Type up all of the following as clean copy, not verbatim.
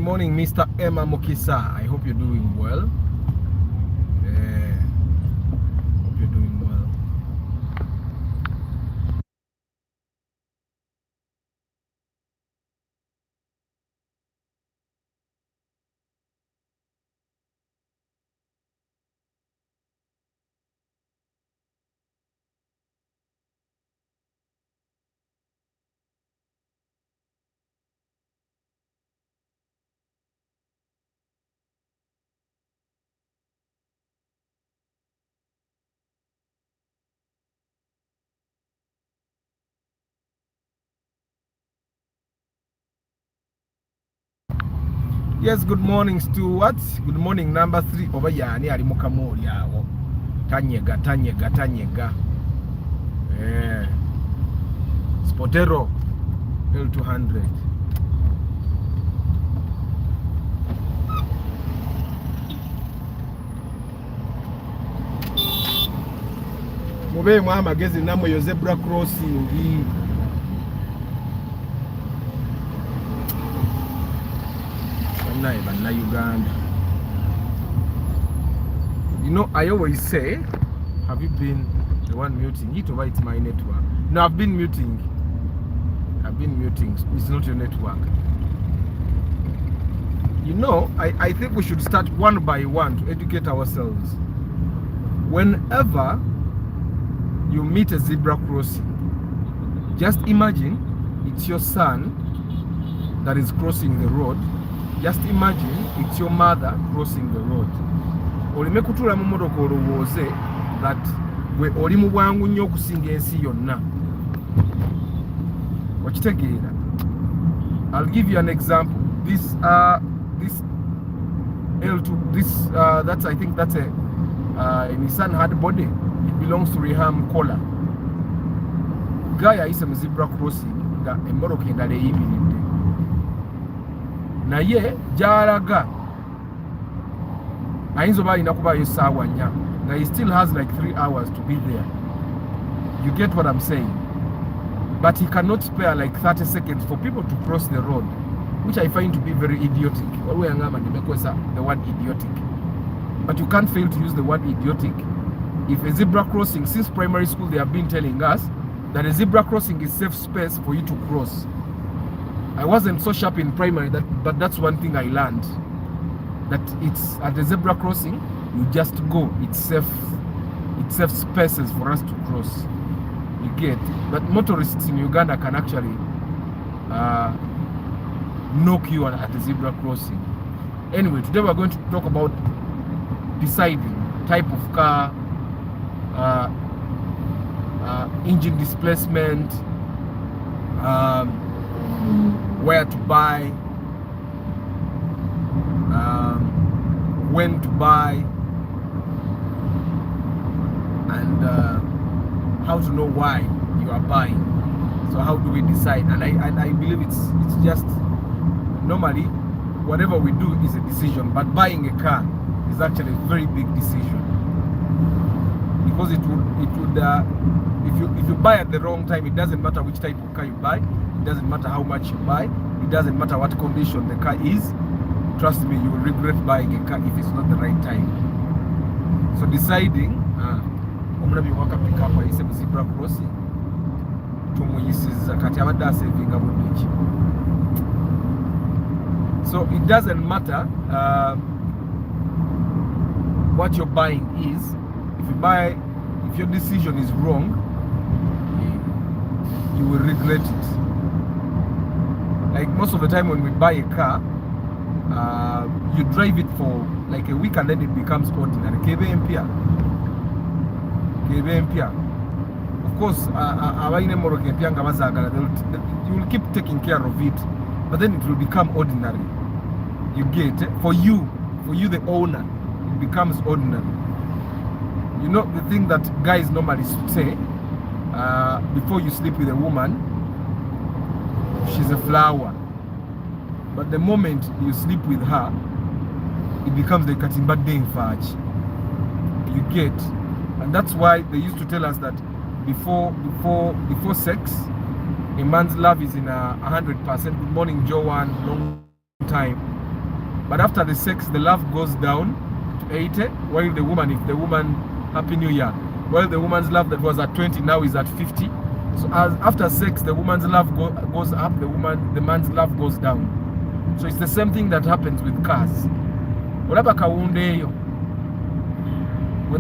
morning, Mr. Emma Mokisa. I hope you're doing well. Hope you're doing well. Yes, good morning, Stuart. Good morning, number 3. Over yani ali mukamoli awo. Tanyega. Spotero L200. Mube mwa magezi namwe yo zebra crossing. Na Uganda. You know, I always say, have you been the one muting? It over, it's my network. No, I've been muting. It's not your network. You know, I think we should start one by one to educate ourselves. Whenever you meet a zebra crossing, just imagine it's your son that is crossing the road. Just imagine it's your mother crossing the road. Olime kutula mu motoka olowooze that we oli mu bwangu nnyo okusinga ensi yonna. Wakitegeera. I'll give you an example. This L2, that's, I think that's a Nissan hardbody. It belongs to Reham Kola. Guy ayise mu zebra crossing nga emmoroka endala eyimiridde. Naye jalaga ayinza oba alina kubayo essaawa nnya nga he still has like 3 hours to be there. You get what I'm saying? But he cannot spare like 30 seconds for people to cross the road, which I find to be very idiotic. The word idiotic. But you can't fail to use the word idiotic. If a zebra crossing, since primary school they have been telling us that a zebra crossing is safe space for you to cross. I wasn't so sharp in primary, but that's one thing I learned. That it's at the zebra crossing, you just go. It's safe spaces for us to cross. You get? But motorists in Uganda can actually knock you at the zebra crossing. Anyway, today we're going to talk about deciding type of car, engine displacement, where to buy, when to buy, and how to know why you are buying. So how do we decide? And I believe it's just normally whatever we do is a decision, but buying a car is actually a very big decision, because it would if you buy at the wrong time, it doesn't matter which type of car you buy. It doesn't matter how much you buy. It doesn't matter what condition the car is. Trust me, you will regret buying a car if it's not the right time. So deciding, I'm going to be walking pick up a zebra crossing. So it doesn't matter what you're buying is. If your decision is wrong, you will regret it. Like most of the time when we buy a car, you drive it for like a week and then it becomes ordinary. Of course, you will keep taking care of it, but then it will become ordinary. You get it? For you the owner, it becomes ordinary. You know the thing that guys normally say, before you sleep with a woman, she's a flower. But the moment you sleep with her, it becomes the katimba deng fudge. You get? And that's why they used to tell us that before sex, a man's love is in 100%. Good morning, Joanne. Long time. But after the sex, the love goes down to 80, while the woman, if the woman, Happy New Year, while the woman's love that was at 20 now is at 50. So after sex, the woman's love goes up, the man's love goes down. So it's the same thing that happens with cars. When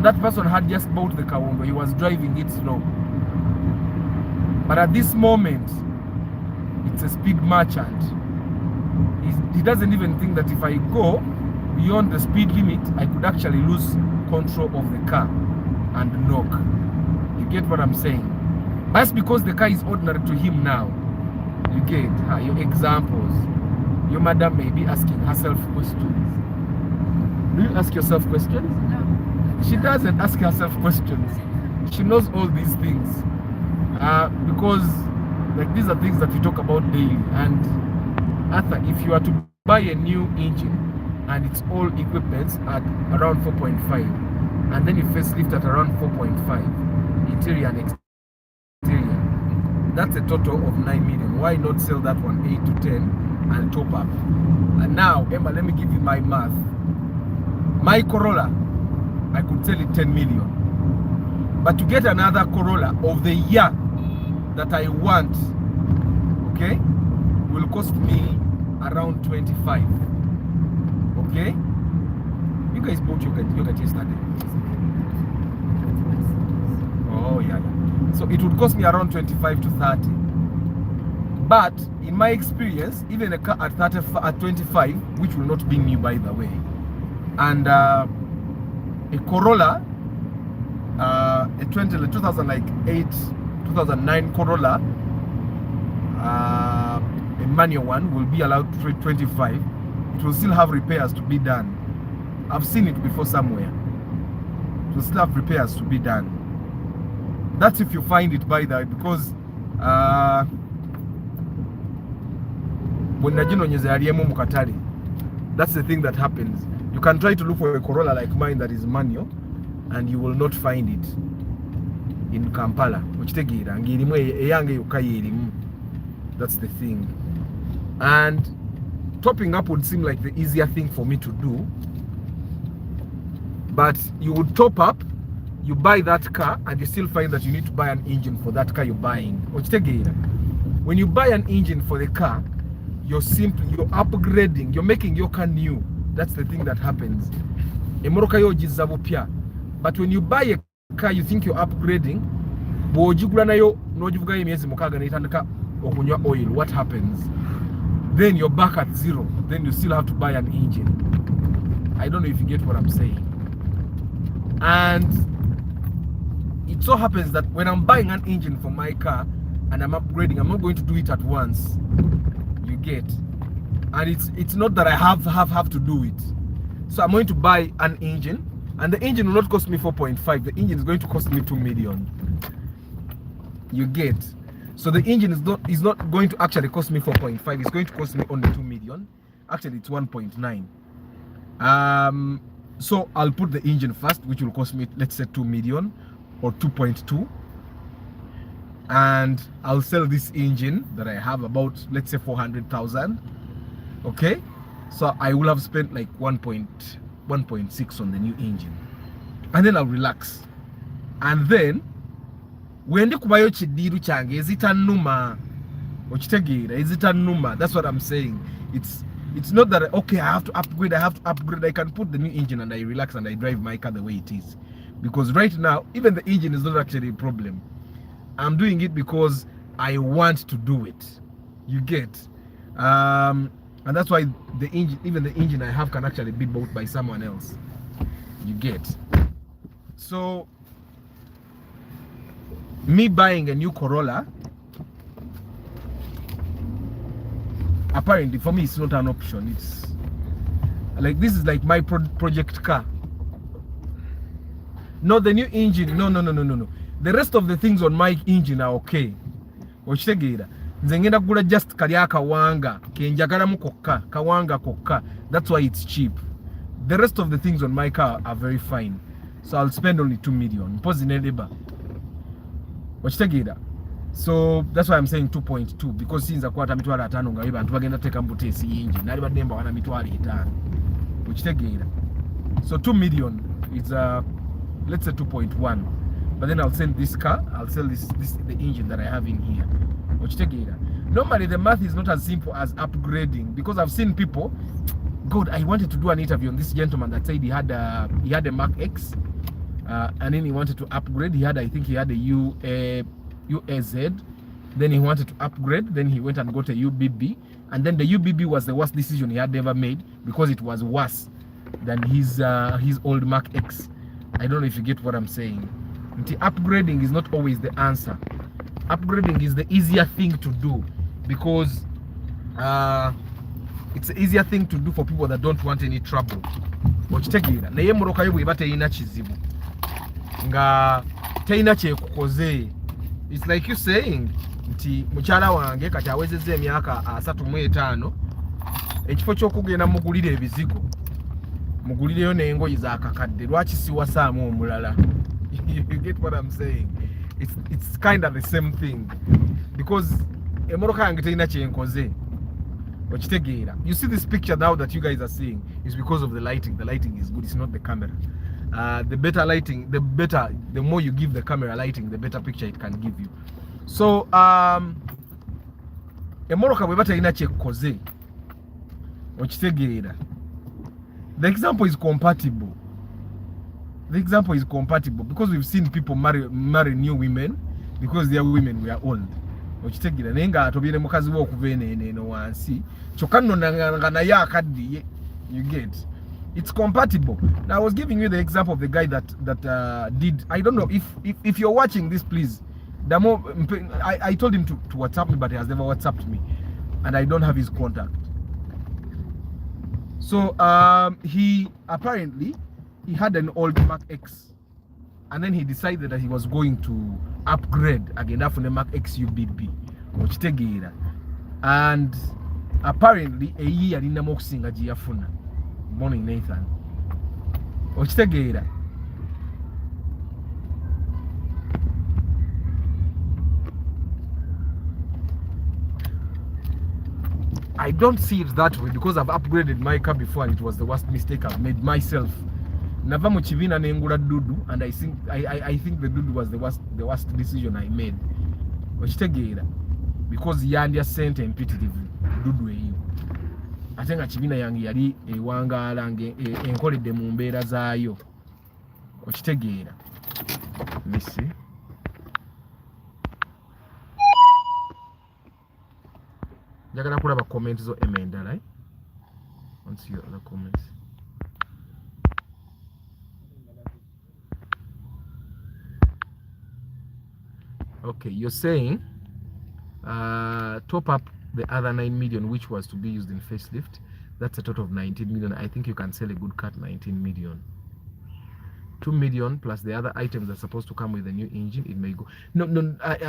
that person had just bought the Kawundo, he was driving it slow. But at this moment, it's a speed merchant. He doesn't even think that if I go beyond the speed limit, I could actually lose control of the car and knock. You get what I'm saying? That's because the car is ordinary to him now. You get your examples. Your madam may be asking herself questions. Do you ask yourself questions? No. She doesn't ask herself questions. She knows all these things. Because like these are things that we talk about daily. And Arthur, if you are to buy a new engine and it's all equipments at around 4.5, and then you facelift at around 4.5, interior and exterior, that's a total of 9 million. Why not sell that one 8 to 10 and top up? And now, Emma, let me give you my math. My Corolla, I could sell it 10 million. But to get another Corolla of the year that I want, okay, will cost me around 25. Okay? You guys bought your car yesterday. Oh, yeah. So it would cost me around 25 to 30. But in my experience, even a car at 25, which will not be new by the way, and a Corolla, a 2008, 2009 Corolla, a manual one will be allowed 25. It will still have repairs to be done. I've seen it before somewhere. It will still have repairs to be done. That's if you find it by the way, because that's the thing that happens. You can try to look for a Corolla like mine that is manual, and you will not find it in Kampala. That's the thing. And topping up would seem like the easier thing for me to do. But you would top up, you buy that car, and you still find that you need to buy an engine for that car you're buying. When you buy an engine for the car, you're upgrading, you're making your car new. That's the thing that happens. But when you buy a car, you think you're upgrading. What happens? Then you're back at zero. Then you still have to buy an engine. I don't know if you get what I'm saying. And it so happens that when I'm buying an engine for my car and I'm upgrading, I'm not going to do it at once. You get? And it's not that I have to do it. So I'm going to buy an engine, and the engine will not cost me 4.5. The engine is going to cost me 2 million. You get? So the engine is not going to actually cost me 4.5. It's going to cost me only 2 million. Actually, it's 1.9. So I'll put the engine first, which will cost me, let's say, 2 million or 2.2. And I'll sell this engine that I have about, let's say, 400,000. Okay? So I will have spent like 1.6 on the new engine. And then I'll relax. And then when the kubayo chidiru change, is it a numa? Is it a numa? That's what I'm saying. It's not that okay, I have to upgrade. I can put the new engine and I relax and I drive my car the way it is. Because right now, even the engine is not actually a problem. I'm doing it because I want to do it. You get? And that's why the engine, even the engine I have, can actually be bought by someone else. You get? So me buying a new Corolla, apparently for me it's not an option. It's like, this is like my project car. No, the new engine, no. The rest of the things on my engine are okay. Nzengenda kugula just kali akawanga kenjagalamu kokka kawanga kokka. That's why it's cheap. The rest of the things on my car are very fine. So I'll spend only 2 million. So that's why I'm saying 2.2, because since akwata mitwala 5 nga biba ntubagenda teka mbutesi yingi nali bademba wana mitwala 5. okitegeera. So 2 million is let's say 2.1, but then I'll sell this car, I'll sell this the engine that I have in here, okitegeera. Normally the math is not as simple as upgrading, because I've seen people, God, I wanted to do an interview on this gentleman that said he had a Mark X, and then he wanted to upgrade. I think he had a UAZ, then he wanted to upgrade, then he went and got a UBB, and then the UBB was the worst decision he had ever made, because it was worse than his old Mark X. I don't know if you get what I'm saying. Upgrading is not always the answer. Upgrading is the easier thing to do, because it's the easier thing to do for people that don't want any trouble. Okitegeera, naye moroka yo bweba teyina kizibu nga teyina kyekukoze. It's like you saying nti mukyala wange kati awezezza emyaka 35, ekifo ky'okugenda mugulira ebizigo mugulireyo n'engoyi zakakadde, lwaki siwasaamu omulala? You get what I'm saying? It's kind of the same thing, because emoroka yange teyina kyenkoze. Okitegeera. You see this picture now that you guys are seeing is because of the lighting. The lighting is good, it's not the camera. The better lighting, the more you give the camera lighting, the better picture it can give you. So emoroka bweba teyina kyekoze, okitegeera. The example is compatible. Because we've seen people marry new women because their women were old. Okitegeera, naye nga atobyere mukazi we okuva eno wansi kyokka nno nga naye akaddiye. You get, it's compatible. Now I was giving you the example of the guy that did, I don't know if you're watching this, please, the more I told him to WhatsApp me, but he has never WhatsApped me, and I don't have his contact. So he apparently had an old Mark X, and then he decided that he was going to upgrade again after the Mark X UBB, okitegeera, and apparently a year alina okusinga gye yafuna. Morning Nathan, okitegeera. I don't see it that way, because I've upgraded my car before and it was the worst mistake I've made myself. Nava mu kibina nengula dudu, and I think the dudu was the worst decision I made. Okitegeera, because yandya sente empitirivu dudu eyo. Ate nga kibina yange yali ewangaala enkoledde mu mbeera zaayo. Okitegeera. Misi. Njagala kulaba comments zo emenda, right? Let's see your other comments. Okay, you're saying top up the other 9 million which was to be used in facelift. That's a total of 19 million. I think you can sell a good cut 19 million. 2 million plus the other items that are supposed to come with the new engine, it may go. No,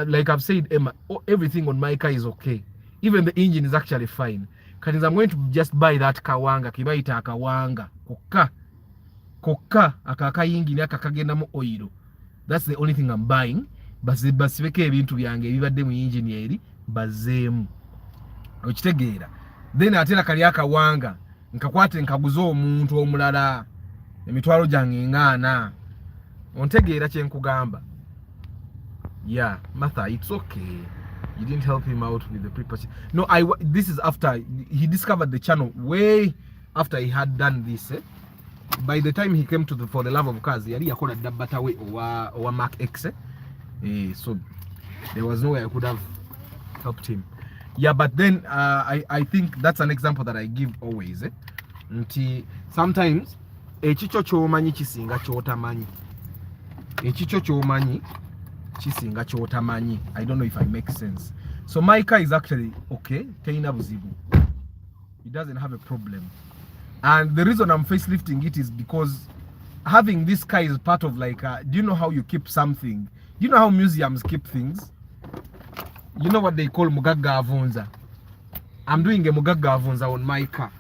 like I've said, Emma, everything on my car is okay. Even the engine is actually fine. Because I'm going to just buy that kawanga, kibaita kawanga, koka akakayingini akakagenda mu oil. That's the only thing I'm buying. Basibeke ebintu byange ebibadde mu engine eri bazeemu. Okitegeera. Then atera kali akawanga nkakwate nkaguza omuntu omulala emitwalo gyange ngana. Ontegeera kye nkugamba. Yeah, Martha, it's okay. You didn't help him out with the pre-purchase. No, this is after he discovered the channel, way after he had done this. By the time he came to for the love of cars, yali yakola dabbata we or Mark X. So there was no way I could have helped him. Yeah, but then I think that's an example that I give always. Sometimes ekicho kyomanyi kisinga kyotamanyi. Ekicho kyomanyi kisinga kyotamanyi. I don't know if I make sense. So my car is actually okay. Teina buzibu. It doesn't have a problem. And the reason I'm facelifting it is because having this car is part of like, do you know how you keep something? Do you know how museums keep things? You know what they call mugaga avunza? I'm doing a mugaga avunza on my car.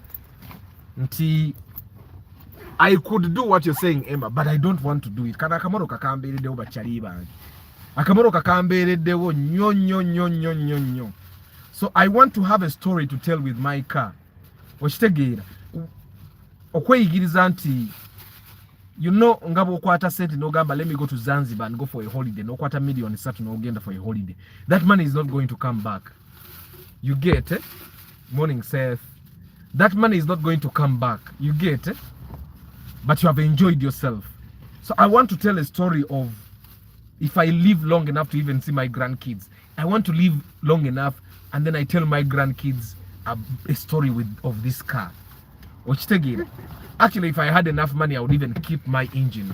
I could do what you're saying, Emma, but I don't want to do it. Kana akamoro kakambereddewo bakyali bange. Akamoro kakambereddewo nnyo. So I want to have a story to tell with my car. Okitegeera. okweyigiriza nti you know ngabo okwata sente n'ogamba let me go to Zanzibar and go for a holiday n'okwata million 3 n'ogenda for a holiday, that money is not going to come back. You get it? Morning Seth. That money is not going to come back. You get it? But you have enjoyed yourself. So I want to tell a story of if I live long enough to even see my grandkids. I want to live long enough and then I tell my grandkids a story of this car. Actually, if I had enough money, I would even keep my engine.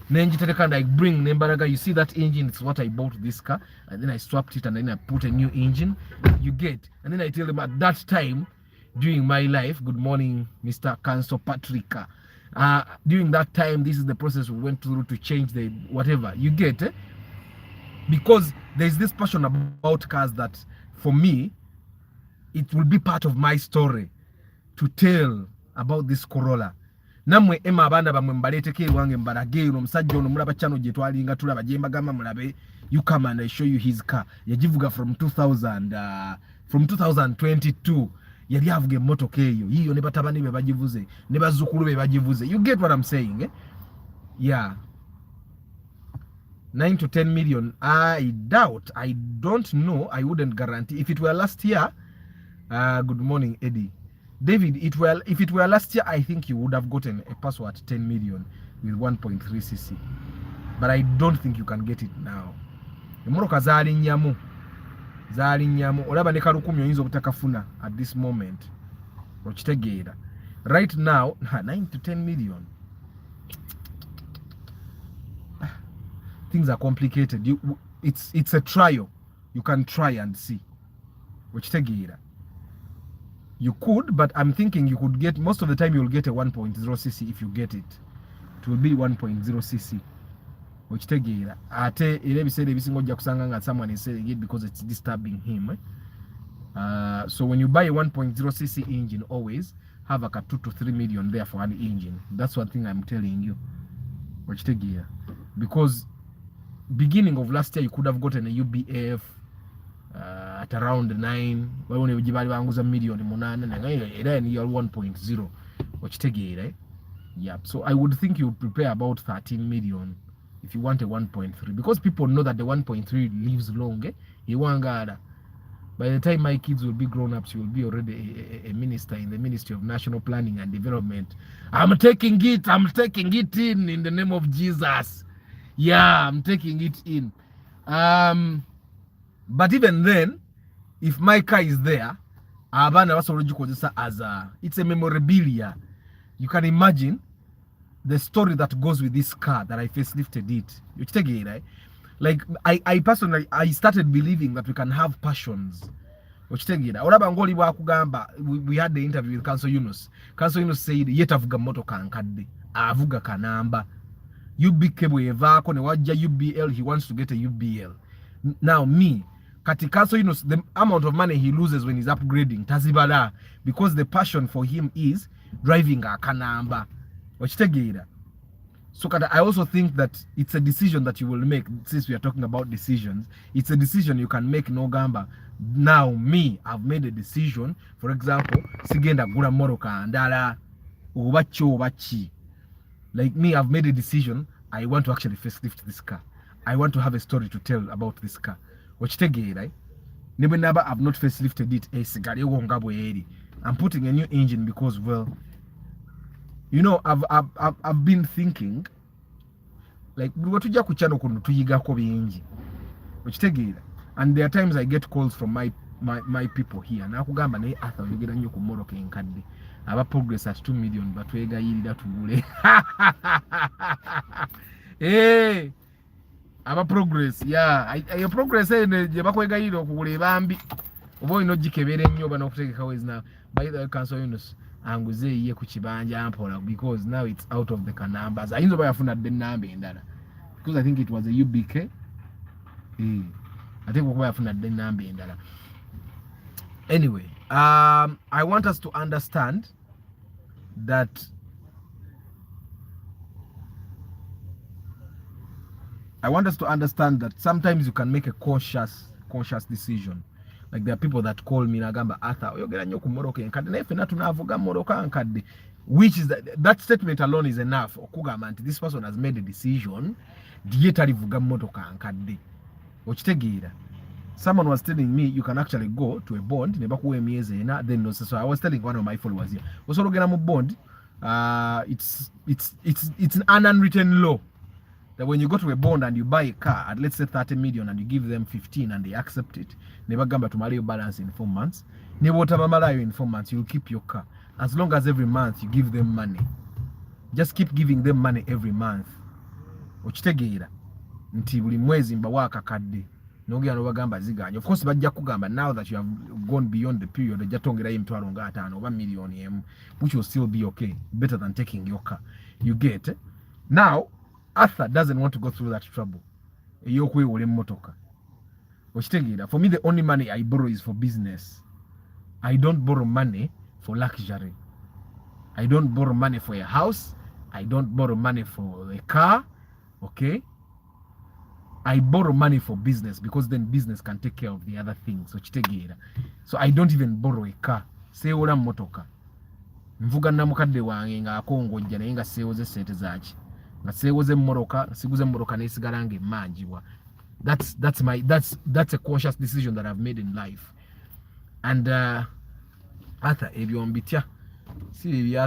And I bring Nembaraga, you see that engine, it's what I bought this car, and then I swapped it and then I put a new engine. You get, and then I tell them at that time during my life, good morning, Mr. Council Patrick. During that time, this is the process we went through to change the whatever. You get, because there's this passion about cars that for me, it will be part of my story to tell about this Corolla. Namwe ema abanda bamwe mbaleteke wange mbarage no musajja ono mulaba channel je twalinga tulaba je mbagamba mulabe, you come and I show you his car yajivuga from 2022 yali avuga emotoka eyo yiyo ne batabani be bagivuze ne bazukulu be bagivuze. You get what I'm saying, eh? Yeah, 9 to 10 million. I doubt, I don't know, I wouldn't guarantee. If it were last year, good morning Eddie David, if it were last year, I think you would have gotten a password 10 million with 1.3cc. But I don't think you can get it now. Emoroka zali nyamu. Olaba ne kalukumi oyinza obutakafuna at this moment. Okitegeera. Right now, 9 to 10 million. Things are complicated. It's a trial. You can try and see. Okitegeera. You could, but I'm thinking you could get, most of the time you'll get a 1.0cc if you get it. It will be 1.0cc. Which tegira. Ate ile bisere bisingo ja kusanga nga someone is selling it because it's disturbing him. So when you buy a 1.0cc engine, always have like a 2 to 3 million there for an engine. That's one thing I'm telling you. Which tegira. Because beginning of last year you could have gotten a UBF at around 9, wabone ujibali banguza million 8 era ni 1.0 okitegeera. Yeah, so I would think you would prepare about 13 million if you want a 1.3, because people know that the 1.3 lives long, eh? Iwangara. By the time my kids will be grown up, she will be already a minister in the Ministry of National Planning and Development. I'm taking it in the name of Jesus. Yeah, I'm taking it in. But even then, if my car is there, it's a memorabilia. You can imagine the story that goes with this car that I facelifted it. You take it, right? Like I personally, I started believing that we can have passions. We had the interview with Council Yunus. Council Yunus said, "Yet avuga moto kankadde, avuga kanamba. UBK bwevako ne wajja UBL, he wants to get a UBL." Now me, Katikaso, you know, the amount of money he loses when he's upgrading, tazibala, because the passion for him is driving a kanamba. So I also think that it's a decision that you will make. Since we are talking about decisions, it's a decision you can make in Ogamba. Now me, I've made a decision. For example, sigenda gura moroka andala ubacho ubachi. Like me, I've made a decision. I want to actually facelift this car. I want to have a story to tell about this car. Right? Never I've not facelifted it. I'm putting a new engine because, well, you know, I've been thinking like and there are times I get calls from my people here. Nakugamba naye Arthur yogera nnyo ku moroka enkadde. Aba progress at 2 million but wegayirira tugule. Hey, aba progress, yeah. Your progress je bakwegayirira okugula bambi. Obo ino jikebere nnyo bano okutegeka wezi now. By the Council Yunus anguze ye ku kibanja ampola because now it's out of the numbers. Ayinzo bayafuna the number endala. Because I think it was a UBK. I think we're going to the number in that. Anyway, I want us to understand that sometimes you can make a conscious decision. Like there are people that call me Nagamba Arthur, you're getting your Moroka and Kadne, not to Navoga Moroka and Kadi. which is that statement alone is enough okugamba nti this person has made a decision diye talivuga mmotoka nkadde okitegeera. Someone was telling me you can actually go to a bond ne bakuwa emyezi ena then no. So I was telling one of my followers here osobola ogenda mu bond, it's an unwritten law that when you go to a bond and you buy a car at let's say 30 million and you give them 15 and they accept it, ne bagamba tumale your balance in 4 months, ne botabamalayo in 4 months, you'll keep your car as long as every month you give them money. Just keep giving them money every month. Okitegeera nti buli mwezi mbawa akakadde nogera no bagamba ziganya. Of course bajja kugamba now that you have gone beyond the period ejja tongerayo emitwalo nga 5 oba million emu, which will still be okay, better than taking your car. You get it? Now Arthur doesn't want to go through that trouble eyokwewola emmotoka. Okitegeera, for me the only money I borrow is for business. I don't borrow money for luxury. I don't borrow money for a house. I don't borrow money for a car. Okay? I borrow money for business because then business can take care of the other things. So I don't even borrow a car. Seola motoka. Mvuga na mukadde wange nga akongojja naye nga seewoze sente zaaki. Nga seewoze mmoroka, siguze mmoroka nesigala nga emanjibwa. That's a conscious decision that I've made in life. And Arthur ebyo mbitya si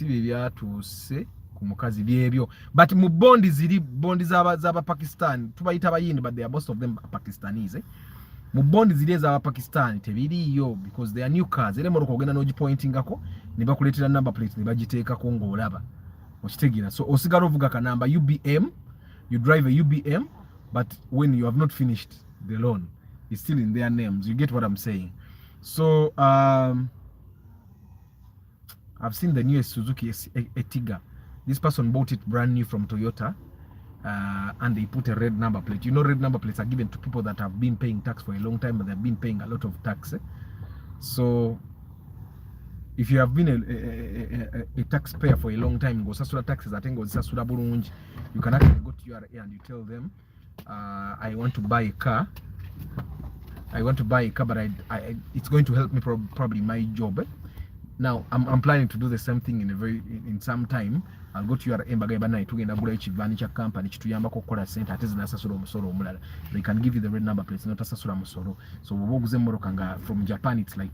byatuuse ku mukazi byebyo, but mu bondi ziri bondi z'aba Pakistan tubayita bayindi, but they are most of them Pakistanese. Mu bondi ziri ez'aba Pakistan tebiriyo because they are new cars. Ere motoka ogenda n'ogipointingako ne bakuleetera number plate ne bagiteekako ng'olaba. Okitegeera, so osigala ovuga ka number UBM, you drive a UBM, but when you have not finished the loan it's still in their names. You get what I'm saying? So I've seen the newest Suzuki Etiga. This person bought it brand new from Toyota, and they put a red number plate. You know, red number plates are given to people that have been paying tax for a long time, but they've been paying a lot of tax. So if you have been a taxpayer for a long time, go sasura taxes, I think go sasura bulungi, you can actually go to URA and you tell them, I want to buy a car. But it's going to help me probably my job. Now I'm planning to do the same thing in some time. I'll go to your embaga bana itugenda gula ekivani kya company kituyambako kola center ate zinasasula omusolo omulala. They can give you the red number plates, not asasula musolo. So woguze mmoroka nga from Japan it's like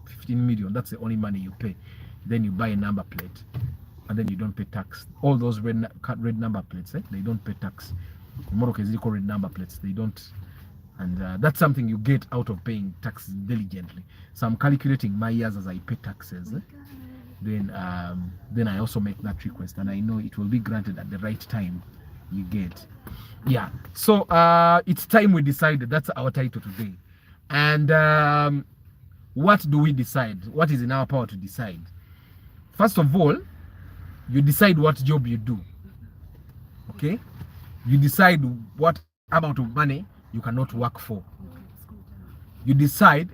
15 million. That's the only money you pay. Then you buy a number plate and then you don't pay tax. All those red number plates, they don't pay tax. Mmoroka is equal red number plates, they don't. And that's something you get out of paying taxes diligently. So I'm calculating my years as I pay taxes. Then I also make that request, and I know it will be granted at the right time. You get, yeah. So it's time we decided. That's our title today. And what do we decide? What is in our power to decide? First of all, you decide what job you do. Okay, you decide what amount of money you cannot work for. You decide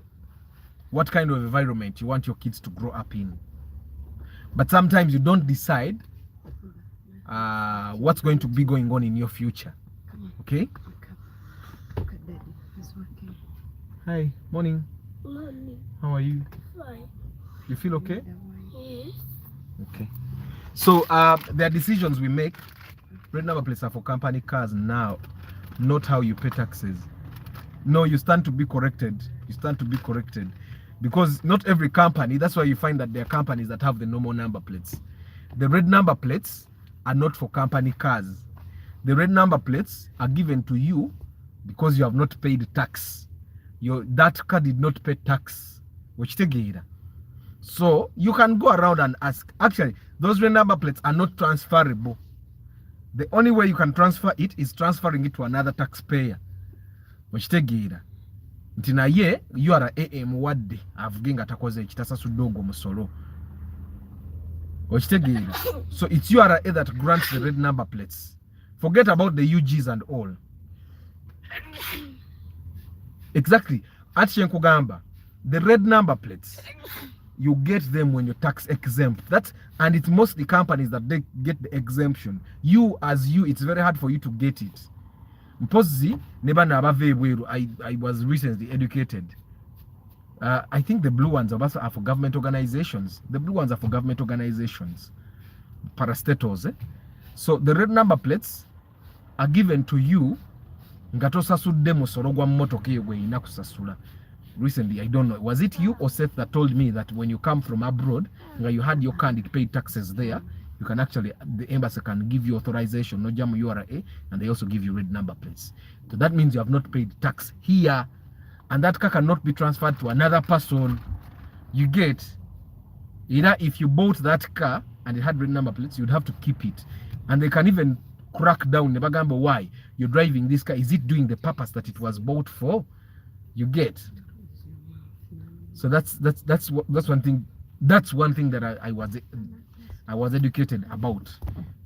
what kind of environment you want your kids to grow up in. But sometimes you don't decide what's going to be going on in your future. Okay? Hi, morning. Morning. How are you? Fine. You feel okay? Yes. Okay. So there are decisions we make. Red number plates are for company cars now, not how you pay taxes. No, you stand to be corrected. You stand to be corrected. Because not every company, that's why you find that there are companies that have the normal number plates. The red number plates are not for company cars. The red number plates are given to you because you have not paid tax. That car did not pay tax. So you can go around and ask. Actually, those red number plates are not transferable. The only way you can transfer it is transferring it to another taxpayer. Nti naye URA muwadde avuge nga takoze ekitasasudde ogwo musolo. Okitegeera. So it's URA that grants the red number plates. Forget about the UGs and all. Exactly. Ati nkugamba, the red number plates, you get them when you're tax exempt. And it's mostly companies that they get the exemption. You, it's very hard for you to get it. I was recently educated. I think the blue ones are for government organizations. The blue ones are for government organizations, parastatals. So the red number plates are given to you nga tosasudde musolo gwa mmotoka eyo gweyina kusasula. Recently, I don't know, was it you or Seth that told me that when you come from abroad, you had your car and it paid taxes there, you can actually, the embassy can give you authorization, no jam URA, and they also give you red number plates. So that means you have not paid tax here, and that car cannot be transferred to another person. You get, either if you bought that car and it had red number plates, you'd have to keep it. And they can even crack down, Nebagambo, why you're driving this car. Is it doing the purpose that it was bought for? You get. So that's one thing. That's one thing that I was educated about.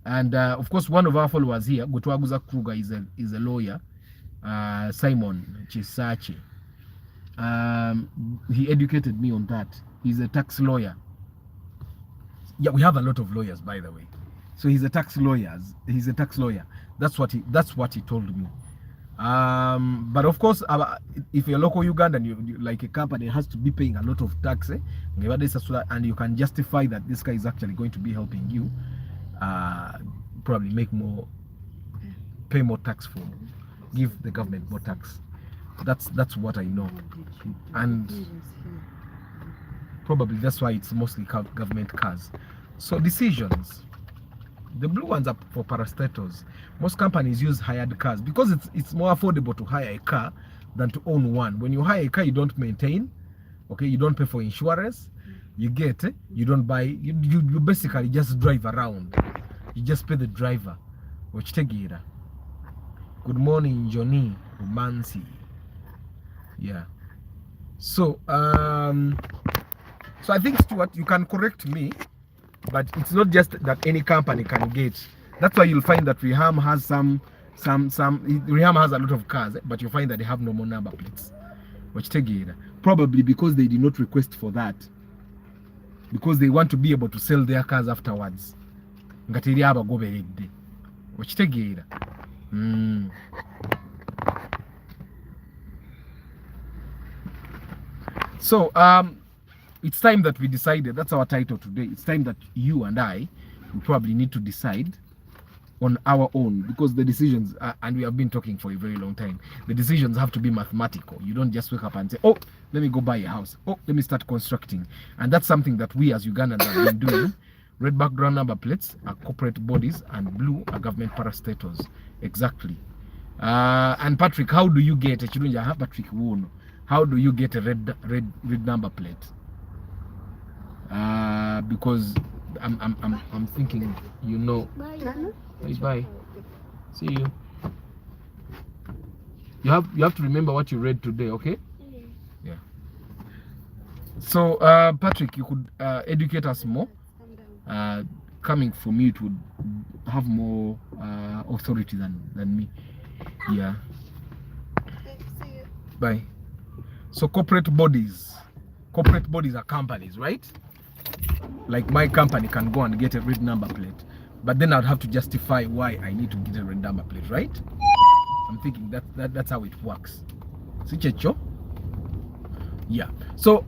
And of course, one of our followers here, Gutwaguza Kruger, is a lawyer, Simon Chisachi. He educated me on that. He's a tax lawyer. Yeah, we have a lot of lawyers, by the way. So he's a tax lawyer. He's a tax lawyer. That's what he told me. But of course, if you're a local Ugandan, you like a company, has to be paying a lot of tax, and you can justify that this guy is actually going to be helping you, probably pay more tax for, give the government more tax. That's what I know, and probably that's why it's mostly government cars. So decisions. The blue ones are for parastatals. Most companies use hired cars because it's more affordable to hire a car than to own one. When you hire a car, you don't maintain, okay? You don't pay for insurance. You get it. You don't buy. You basically just drive around. You just pay the driver. Good morning, Johnny Umansi. Yeah. So so I think, Stuart, you can correct me. But it's not just that any company can get. That's why you'll find that Reham has Reham has a lot of cars, but you find that they have no more number plates. Probably because they did not request for that. Because they want to be able to sell their cars afterwards. So it's time that we decided. That's our title today. It's time that you and I will probably need to decide on our own, because the decisions and we have been talking for a very long time, the decisions have to be mathematical. You don't just wake up and say, oh, let me go buy a house, oh, let me start constructing. And that's something that we as Ugandans have been doing. Red background number plates are corporate bodies and blue are government parastatals. Exactly. And Patrick, how do you get a Patrick Wono? How do you get a red number plate? Because I'm thinking, you know. Bye. See you. You have to remember what you read today, okay? Yeah. So Patrick, you could educate us more. Coming from you, it would have more authority than me. Yeah. Bye. So corporate bodies are companies, right? Like my company can go and get a red number plate, but then I'd have to justify why I need to get a red number plate, right? I'm thinking that's how it works. Yeah. So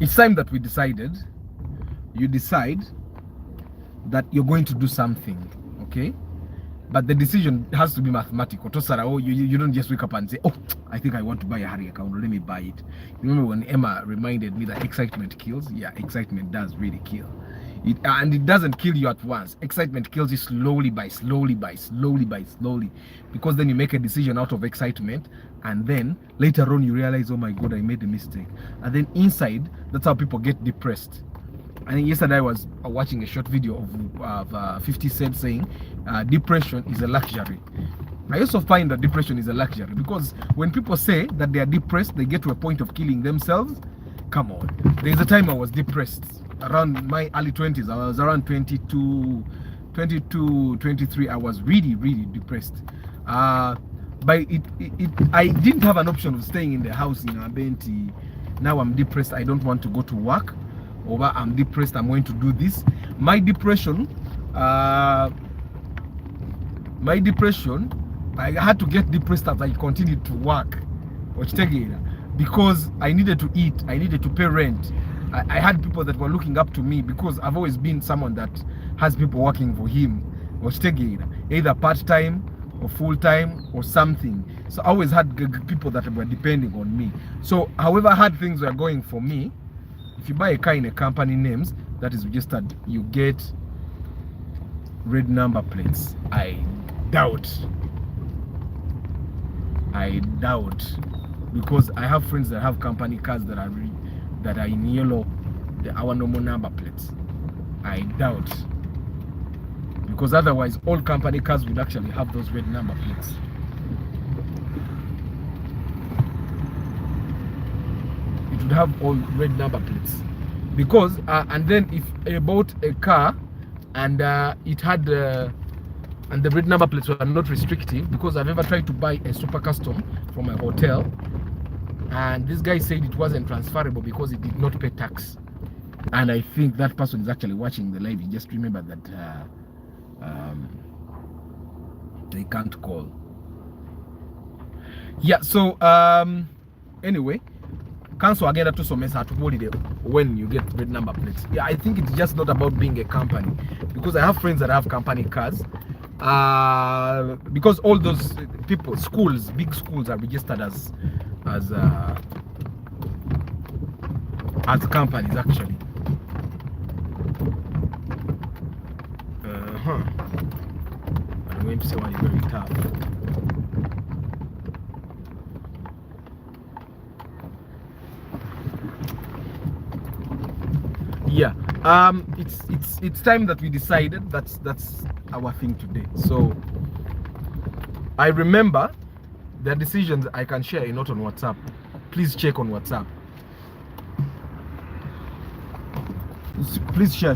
it's time that we decided. You decide that you're going to do something, okay? But the decision has to be mathematical. You don't just wake up and say, oh, I think I want to buy a Harry account, let me buy it. You remember when Emma reminded me that excitement kills? Yeah, excitement does really kill. And it doesn't kill you at once. Excitement kills you slowly, because then you make a decision out of excitement, and then later on you realize, oh my God, I made a mistake. And then inside, that's how people get depressed. And yesterday I was watching a short video of 50 Cent saying depression is a luxury. I also find that depression is a luxury, because when people say that they are depressed, they get to a point of killing themselves. Come on. There's a time I was depressed. Around my early 20s, I was around 22, 23, I was really, really depressed. But I didn't have an option of staying in the house in Abenti. Now I'm depressed, I don't want to go to work. Over, I'm depressed, I'm going to do this. My depression, I had to get depressed as I continued to work. because I needed to eat, I needed to pay rent. I had people that were looking up to me because I've always been someone that has people working for him, either part-time or full-time or something. So I always had people that were depending on me. So however hard things were going for me, if you buy a car in a company names that is registered, you get red number plates. I doubt, because I have friends that have company cars that are in yellow, our normal number plates. I doubt, because otherwise all company cars would actually have those red number plates. It would have all red number plates, because and then if I bought a car and it had and the red number plates were not restrictive, because I've ever tried to buy a super custom from a hotel, and this guy said it wasn't transferable because it did not pay tax. And I think that person is actually watching the live. He just remember that they can't call. Yeah, so anyway, cancel again to some message when you get red number plates. Yeah, I think it's just not about being a company, because I have friends that have company cars. Because all those people, schools, big schools are registered as companies actually. I'm going to say one is very tough. Yeah, it's time that we decided that's our thing today. So I remember the decisions I can share not on WhatsApp. Please check on WhatsApp. Please share.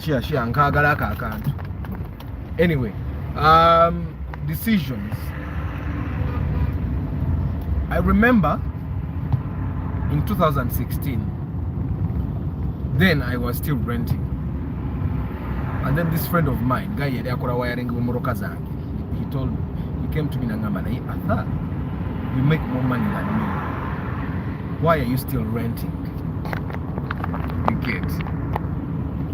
Anyway, decisions. I remember in 2016. Then I was still renting, and then this friend of mine, guy, he told me, he came to me and said, "Arthur, you make more money than me. Why are you still renting?" You get?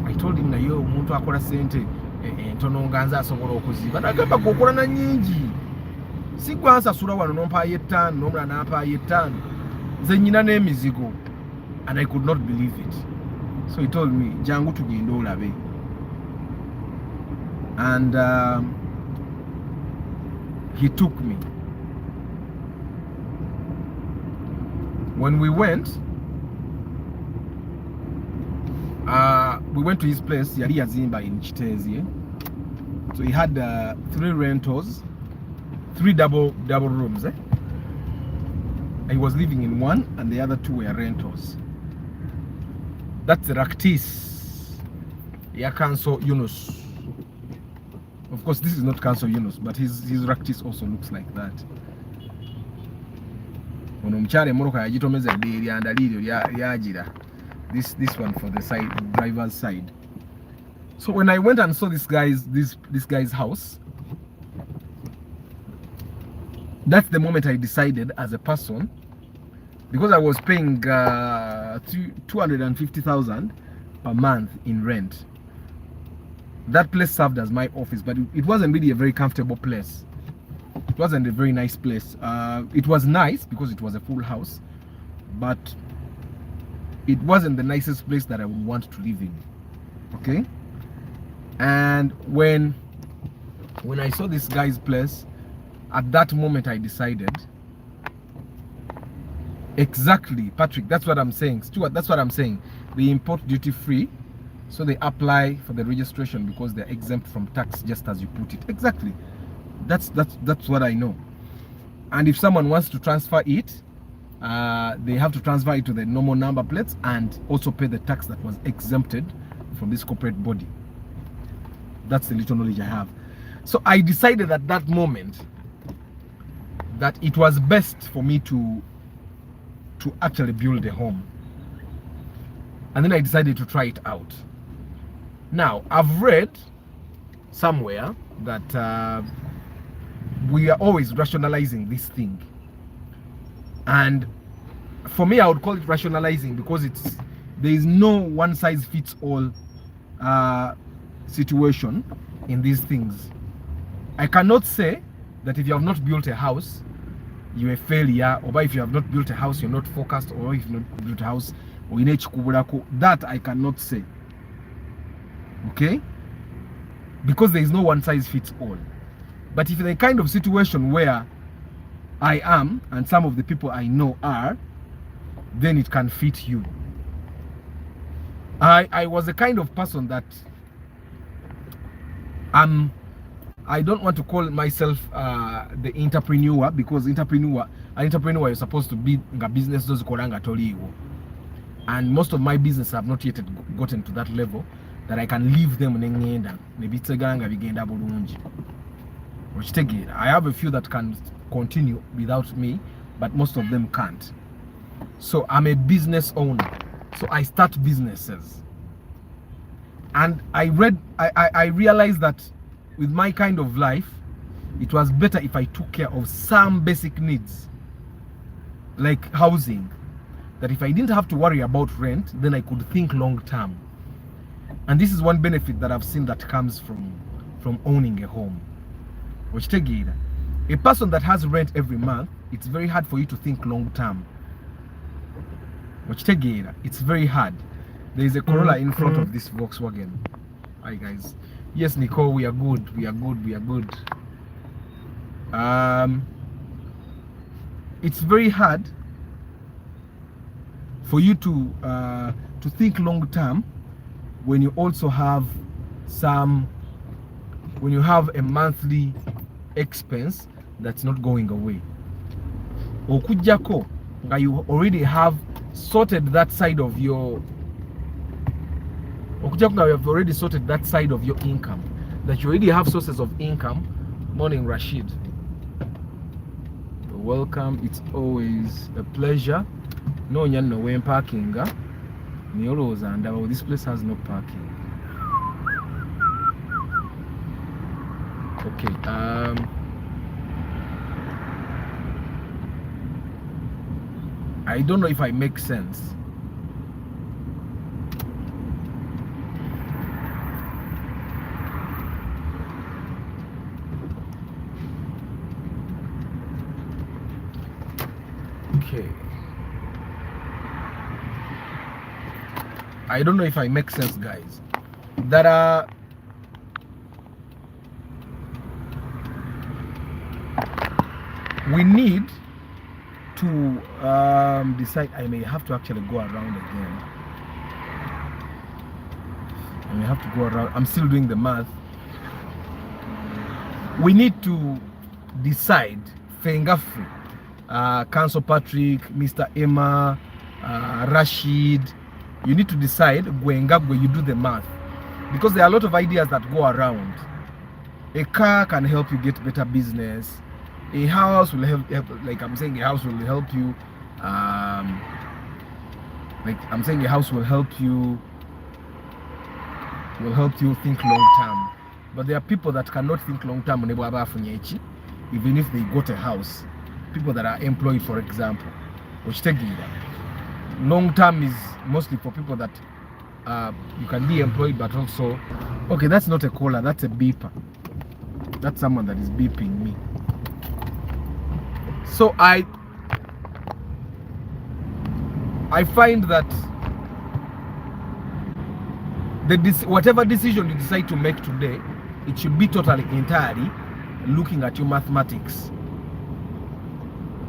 I told him, "Yo, muntu akora sente entono nganza asobola okuziba nagamba kokola na nyingi. Sigwansa sura wano nompa yettano nomula napa yettano. Nze nyina n'emizigo." And I could not believe it. So he told me, "Jangu tugenda olabe." And he took me. When we went to his place, Yari Yazimba in Chitezi. So he had 3 rentals, 3 double rooms. He was living in one, and the other 2 were rentals. That's Raktis. Yeah, Council Yunus. Of course, this is not Council Yunus, but his Raktis also looks like that. This one for the side, driver's side. So when I went and saw this guy's house, that's the moment I decided as a person, because I was paying 250,000 per month in rent. That place served as my office, but it wasn't really a very comfortable place. It wasn't a very nice place. It was nice because it was a full house, but it wasn't the nicest place that I would want to live in. Okay? And when I saw this guy's place, at that moment I decided, exactly, Patrick, that's what I'm saying. Stuart, that's what I'm saying. They import duty free, so they apply for the registration because they're exempt from tax, just as you put it. Exactly. That's what I know. And if someone wants to transfer it, they have to transfer it to the normal number plates and also pay the tax that was exempted from this corporate body. That's the little knowledge I have. So I decided at that moment that it was best for me to actually build a home. And then I decided to try it out. Now, I've read somewhere that we are always rationalizing this thing. And for me, I would call it rationalizing, because there is no one size fits all situation in these things. I cannot say that if you have not built a house, you're a failure, or if you have not built a house, you're not focused, or if you've not built a house, or in that I cannot say. Okay? Because there is no one size fits all. But if in a kind of situation where I am, and some of the people I know are, then it can fit you. I was a kind of person that I don't want to call myself the entrepreneur, because an entrepreneur is supposed to be a business does koranga toliwo. And most of my business have not yet gotten to that level that I can leave them nengenda. Maybe tseganga bigenda bulungi. I have a few that can continue without me, but most of them can't. So I'm a business owner. So I start businesses. And I realized that with my kind of life, it was better if I took care of some basic needs, like housing. That if I didn't have to worry about rent, then I could think long term. And this is one benefit that I've seen that comes from owning a home. A person that has rent every month, it's very hard for you to think long term. It's very hard. There is a Corolla in front of this Volkswagen. Hi guys. Yes, Nicole, we are good. We are good. We are good. It's very hard for you to think long term when you also have when you have a monthly expense that's not going away. Okujjako nga you already have sorted that side of your you have already sorted that side of your income, that you already have sources of income. Morning, Rashid. You're welcome. It's always a pleasure. No nyano when parking. And this place has no parking. Okay. I don't know if I make sense. Okay. I don't know if I make sense, guys. That we need to decide. I may have to actually go around again. I may have to go around. I'm still doing the math. We need to decide. Fengafu, Council Patrick, Mr. Emma, Rashid. You need to decide where you do the math, because there are a lot of ideas that go around. A car can help you get better business. A house will help, like I'm saying, a house will help you. Like I'm saying, a house will help you think long term. But there are people that cannot think long term, even if they got a house. People that are employed, for example, which take long term is mostly for people that you can be employed, but also, okay, that's not a caller, that's a beeper. That's someone that is beeping me. So I find that whatever decision you decide to make today, it should be totally entirely looking at your mathematics.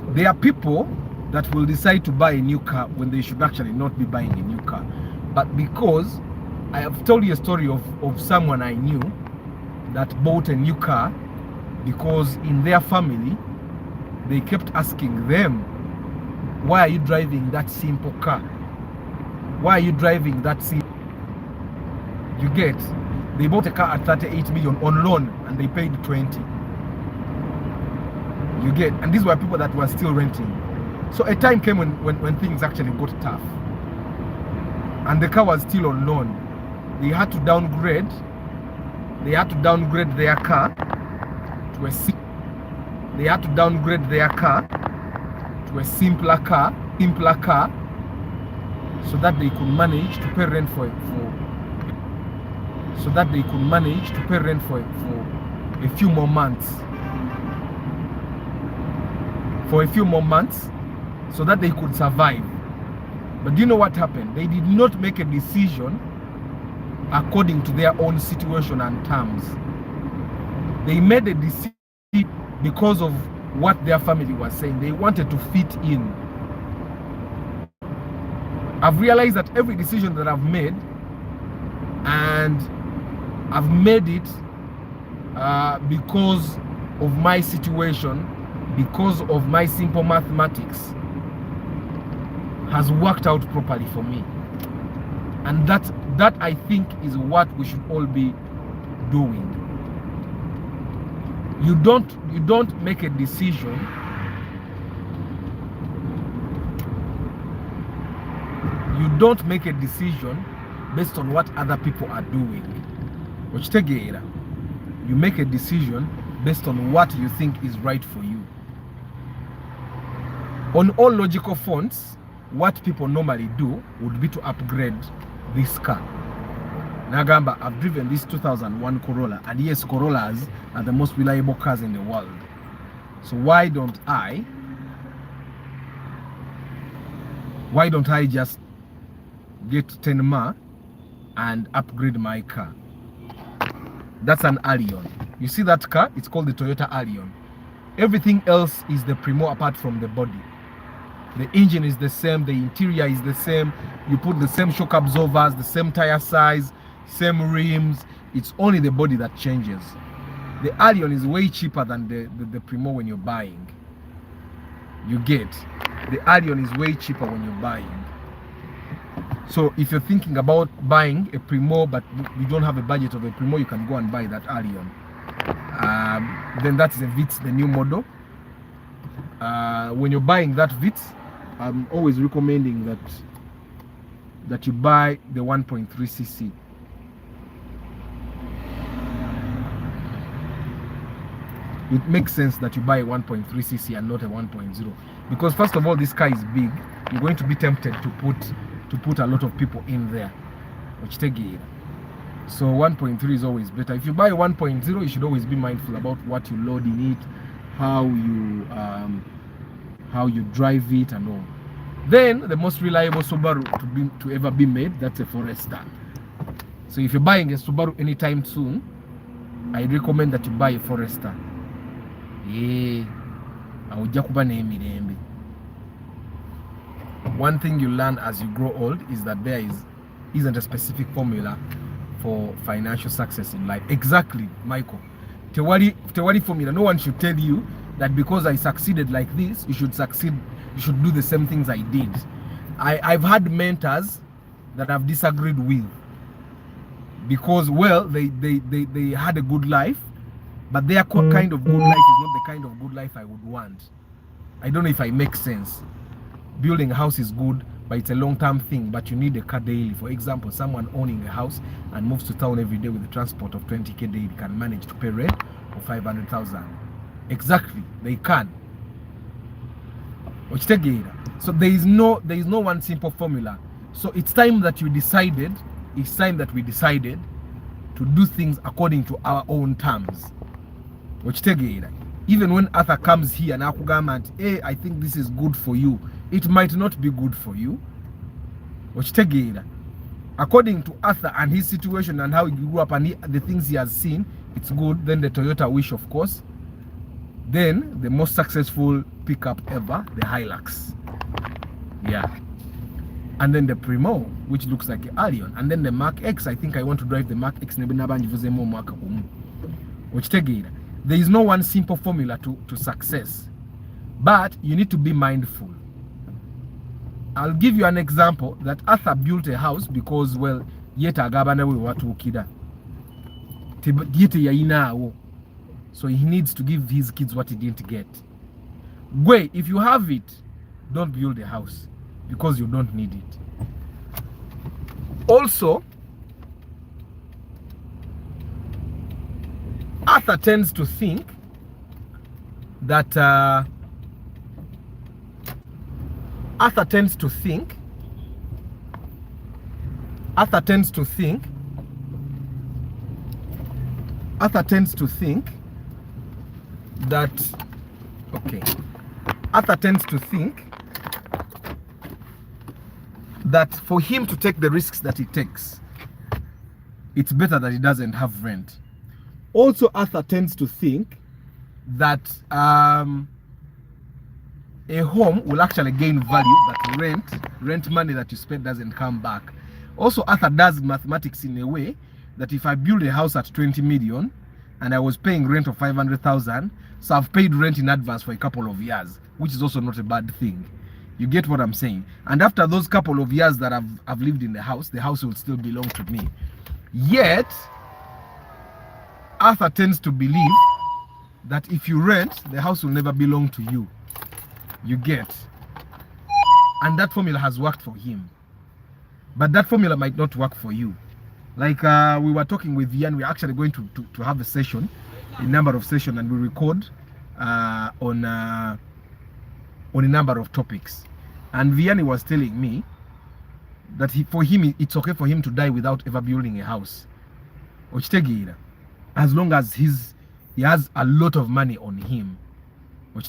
There are people that will decide to buy a new car when they should actually not be buying a new car. But because I have told you a story of someone I knew that bought a new car because in their family, they kept asking them, why are you driving that simple car? Why are you driving that simple? You get, they bought a car at 38 million on loan and they paid 20. You get, and these were people that were still renting. So a time came when things actually got tough. And the car was still on loan. They had to downgrade. They had to downgrade their car to a simpler car simpler car so that they could manage to pay rent for a few more months. So that they could survive. But do you know what happened? They did not make a decision according to their own situation and terms. They made a decision because of what their family was saying. They wanted to fit in. I've realized that every decision that I've made, and I've made it because of my situation, because of my simple mathematics, has worked out properly for me. And that I think is what we should all be doing. You don't make a decision based on what other people are doing. You make a decision based on what you think is right for you. On all logical fronts, what people normally do would be to upgrade this car. Nagamba, I've driven this 2001 Corolla, and yes, Corollas are the most reliable cars in the world. So why don't I just get 10 ma and upgrade my car? That's an Allion. You see that car? It's called the Toyota Allion. Everything else is the Primo apart from the body. The engine is the same, the interior is the same, you put the same shock absorbers, the same tire size, same rims. It's only the body that changes. The Allion is way cheaper than the Primo when you're buying. You get, the Allion is way cheaper when you're buying. So if you're thinking about buying a Primo but you don't have a budget of a Primo, you can go and buy that Allion. Then that's the Vitz, the new model. When you're buying that Vitz, I'm always recommending that you buy the 1.3cc. It makes sense that you buy a 1.3cc and not a 1.0, because first of all, this car is big. You're going to be tempted to put a lot of people in there. So 1.3 is always better. If you buy a 1.0, you should always be mindful about what you load in it, how you drive it and all. Then the most reliable Subaru to ever be made, that's a Forester. So if you're buying a Subaru anytime soon, I recommend that you buy a Forester. One thing you learn as you grow old is that there isn't a specific formula for financial success in life. Exactly, Michael. Tewali formula. No one should tell you that because I succeeded like this, you should succeed. You should do the same things I did. I've had mentors that I've disagreed with because, well, they had a good life, but their kind of good life is not the kind of good life I would want. I don't know if I make sense. Building a house is good, but it's a long-term thing, but you need a car daily. For example, someone owning a house and moves to town every day with a transport of 20k daily can manage to pay rent for 500,000. Exactly, they can. So there is no one simple formula. So it's time that we decided to do things according to our own terms. Even when Arthur comes here and akugamba, hey, I think this is good for you, it might not be good for you. According to Arthur and his situation and how he grew up and the things he has seen, it's good. Then the Toyota Wish, of course. Then the most successful pickup ever, the Hilux. Yeah. And then the Primo, which looks like an Allion. And then the Mark X. I think I want to drive the Mark X. There is no one simple formula to success, but you need to be mindful. I'll give you an example that Arthur built a house because, well, so he needs to give his kids what he didn't get. Gwe, if you have it, don't build a house because you don't need it. Also, Arthur tends to think Arthur tends to think that okay. Arthur tends to think that for him to take the risks that he takes, it's better that he doesn't have rent. Also, Arthur tends to think that a home will actually gain value, but rent money that you spend doesn't come back. Also, Arthur does mathematics in a way that if I build a house at 20 million and I was paying rent of 500,000, so I've paid rent in advance for a couple of years, which is also not a bad thing. You get what I'm saying? And after those couple of years that I've lived in the house will still belong to me. Yet, Arthur tends to believe that if you rent, the house will never belong to you. You get? And that formula has worked for him. But that formula might not work for you. Like we were talking with Ian, we're actually going to have a session, a number of sessions, and we record on a number of topics. And Vianney was telling me that for him, it's okay for him to die without ever building a house. As long as he has a lot of money on him. He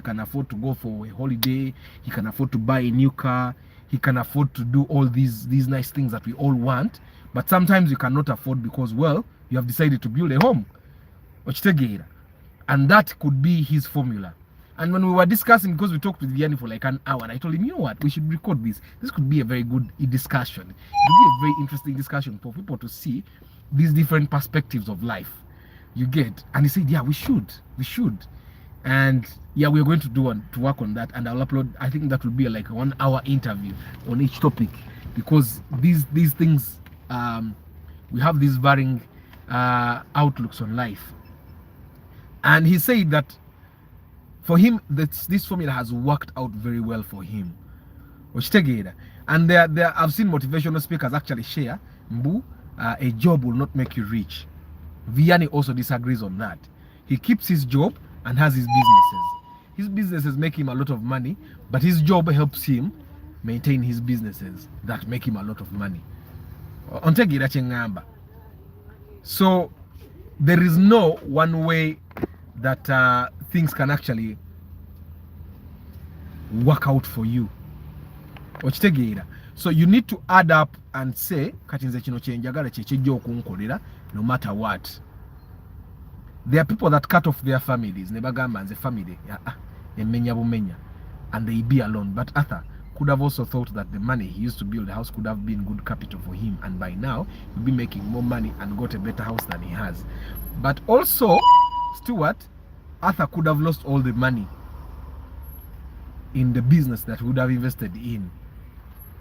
can afford to go for a holiday, he can afford to buy a new car, he can afford to do all these nice things that we all want, but sometimes you cannot afford because, well, you have decided to build a home. And that could be his formula. And when we were discussing, because we talked with Vianney for like an hour, and I told him, you know what, we should record this. This could be a very good discussion. It would be a very interesting discussion for people to see these different perspectives of life. You get? And he said, yeah, we should. And yeah, we're going to work on that, and I'll upload. I think that will be like a 1 hour interview on each topic, because these things, we have these varying outlooks on life. And he said that for him, this formula has worked out very well for him. And there I've seen motivational speakers actually share, a job will not make you rich. Vianney also disagrees on that. He keeps his job and has his businesses. His businesses make him a lot of money, but his job helps him maintain his businesses that make him a lot of money. So there is no one way that things can actually work out for you. So you need to add up and say, no matter what. There are people that cut off their families, family, and they be alone. But Arthur could have also thought that the money he used to build the house could have been good capital for him, and by now he'll be making more money and got a better house than he has. But also, Stuart, Arthur could have lost all the money in the business that he would have invested in.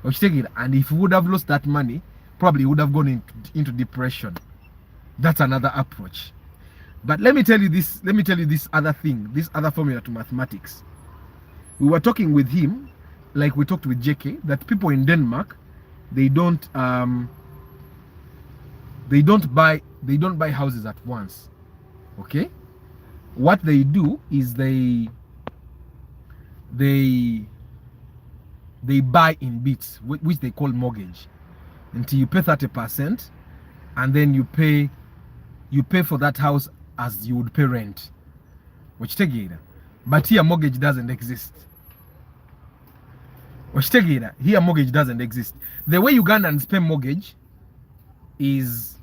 And if he would have lost that money, probably he would have gone into depression. That's another approach. But let me tell you this other thing, this other formula to mathematics. We were talking with him, like we talked with JK, that people in Denmark, they don't buy houses at once. Okay? What they do is they buy in bits, which they call mortgage, until you pay 30%, and then you pay for that house as you would pay rent. But here mortgage doesn't exist. Here mortgage doesn't exist. The way Ugandans pay mortgage is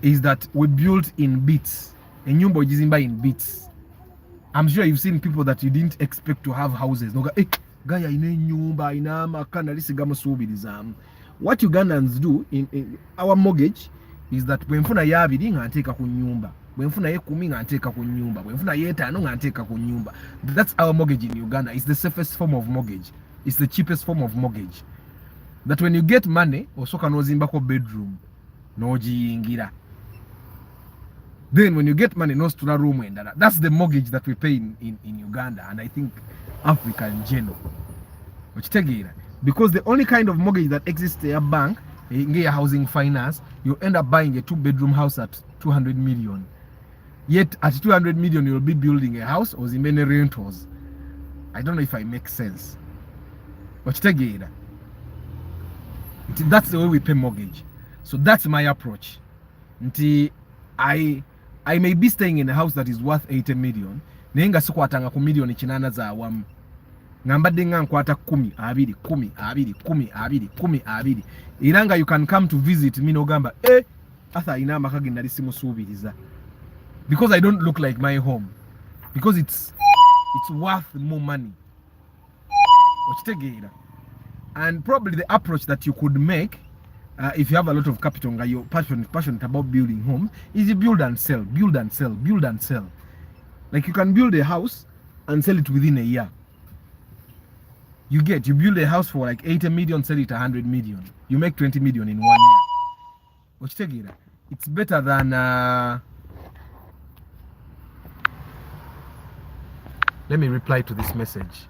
that we build in bits. And nyumba ujizimba in bits. I'm sure you've seen people that you didn't expect to have houses. Gaya ine nyumba ina makana lisigama subirizamu. What Ugandans do in our mortgage is that bwenfuna yabiri nganteka ku nyumba, bwenfuna ye 10 nganteka ku nyumba, bwenfuna ye 5 nganteka ku nyumba. That's our mortgage in Uganda. It's the safest form of mortgage. It's the cheapest form of mortgage. That when you get money, osoka nozimba ko bedroom, nojiyingira. Then when you get money, no stula room and that's the mortgage that we pay in Uganda, and I think Africa in general. Because the only kind of mortgage that exists in a bank, in a housing finance, you end up buying a 2-bedroom house at 200 million. Yet at 200 million, you'll be building a house or many rentals. I don't know if I make sense. Okitegeera. That's the way we pay mortgage. So that's my approach. I may be staying in a house that is worth 80 million. Nenga sikwatanga ku million 8 za awamu. Ngambadde nga nkwata 10, 20, 10, 20, 10, 20, 10, 20. Iranga you can come to visit me nogamba asa ina makagi nali simusuubiriza. Because I don't look like my home. Because it's worth more money. Okitegeera. And probably the approach that you could make if you have a lot of capital and you're passionate about building homes is you build and sell, build and sell, build and sell. Like you can build a house and sell it within a year. You build a house for like 80 million, sell it 100 million. You make 20 million in 1 year. Okitegeera. It's better than let me reply to this message.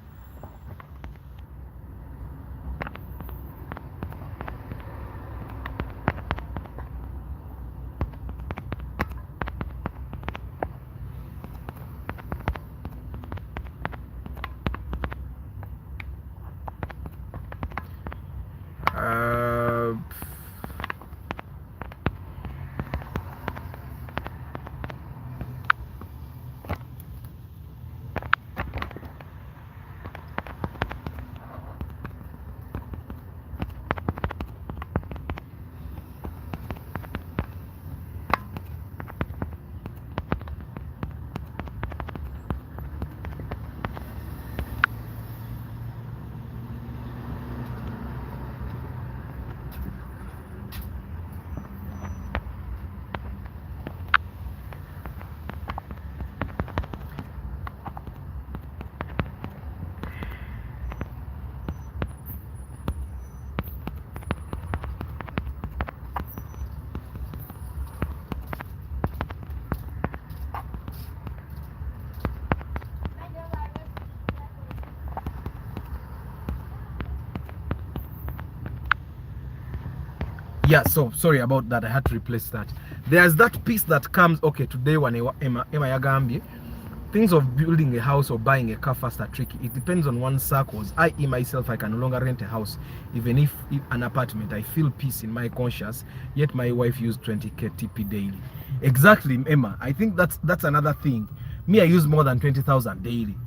Yeah, so sorry about that. I had to replace that. There's that piece that comes, okay, today when Emma Yagambi, things of building a house or buying a car fast are tricky. It depends on one's circles. Myself, I can no longer rent a house, even if an apartment. I feel peace in my conscience, yet my wife used 20k TP daily. Exactly, Emma. I think that's another thing. Me, I use more than 20,000 daily.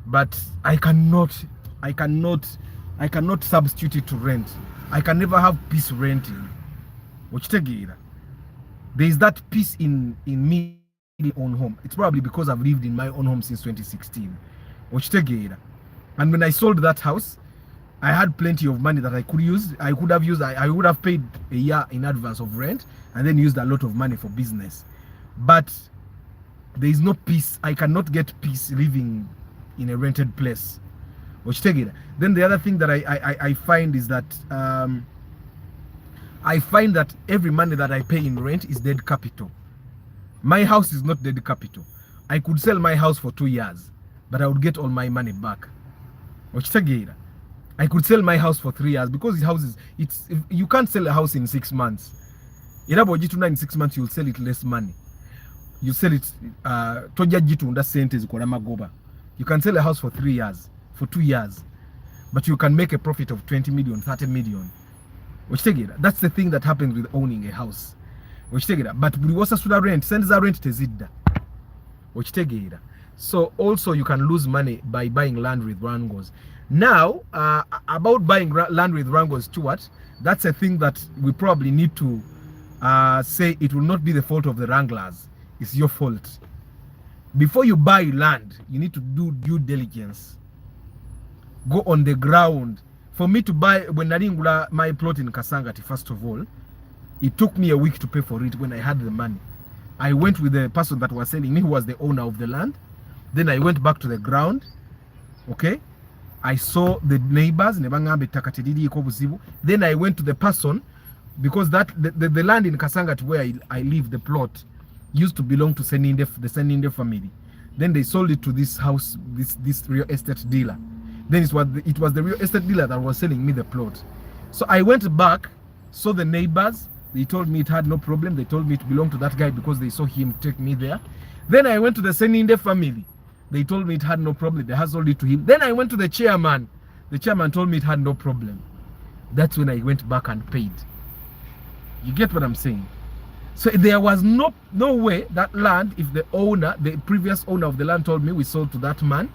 But I cannot substitute it to rent. I can never have peace renting. Okitegeera. There is that peace in me own home. It's probably because I've lived in my own home since 2016. Okitegeera. And when I sold that house, I had plenty of money that I could use. I would have paid a year in advance of rent and then used a lot of money for business. But there is no peace. I cannot get peace living in a rented place. Then the other thing that I find is that I find that every money that I pay in rent is dead capital. My house is not dead capital. I could sell my house for 2 years, but I would get all my money back. I could sell my house for 3 years because you can't sell a house in 6 months. In 6 months you'll sell it less money. You sell it you can sell a house for 3 years. For 2 years, but you can make a profit of 20 million, 30 million. That's the thing that happens with owning a house. But we also should rent. Send the rent to Zidda. So also you can lose money by buying land with wrangles. Now, about buying land with wrangles, Stuart, that's a thing that we probably need to say it will not be the fault of the wranglers. It's your fault. Before you buy land, you need to do due diligence. Go on the ground. For me to buy, when I didn't my plot in Kasangati, first of all, it took me a week to pay for it when I had the money. I went with the person that was selling me, who was the owner of the land. Then I went back to the ground. Okay? I saw the neighbors. Then I went to the person, because the land in Kasangati where I live, the plot, used to belong to the Seninde family. Then they sold it to this house, this real estate dealer. Then it was the real estate dealer that was selling me the plot. So I went back, saw the neighbors. They told me it had no problem. They told me it belonged to that guy because they saw him take me there. Then I went to the Seninde family. They told me it had no problem. They has sold it to him. Then I went to the chairman. The chairman told me it had no problem. That's when I went back and paid. You get what I'm saying? So there was no way that land, if the owner, the previous owner of the land told me we sold to that man,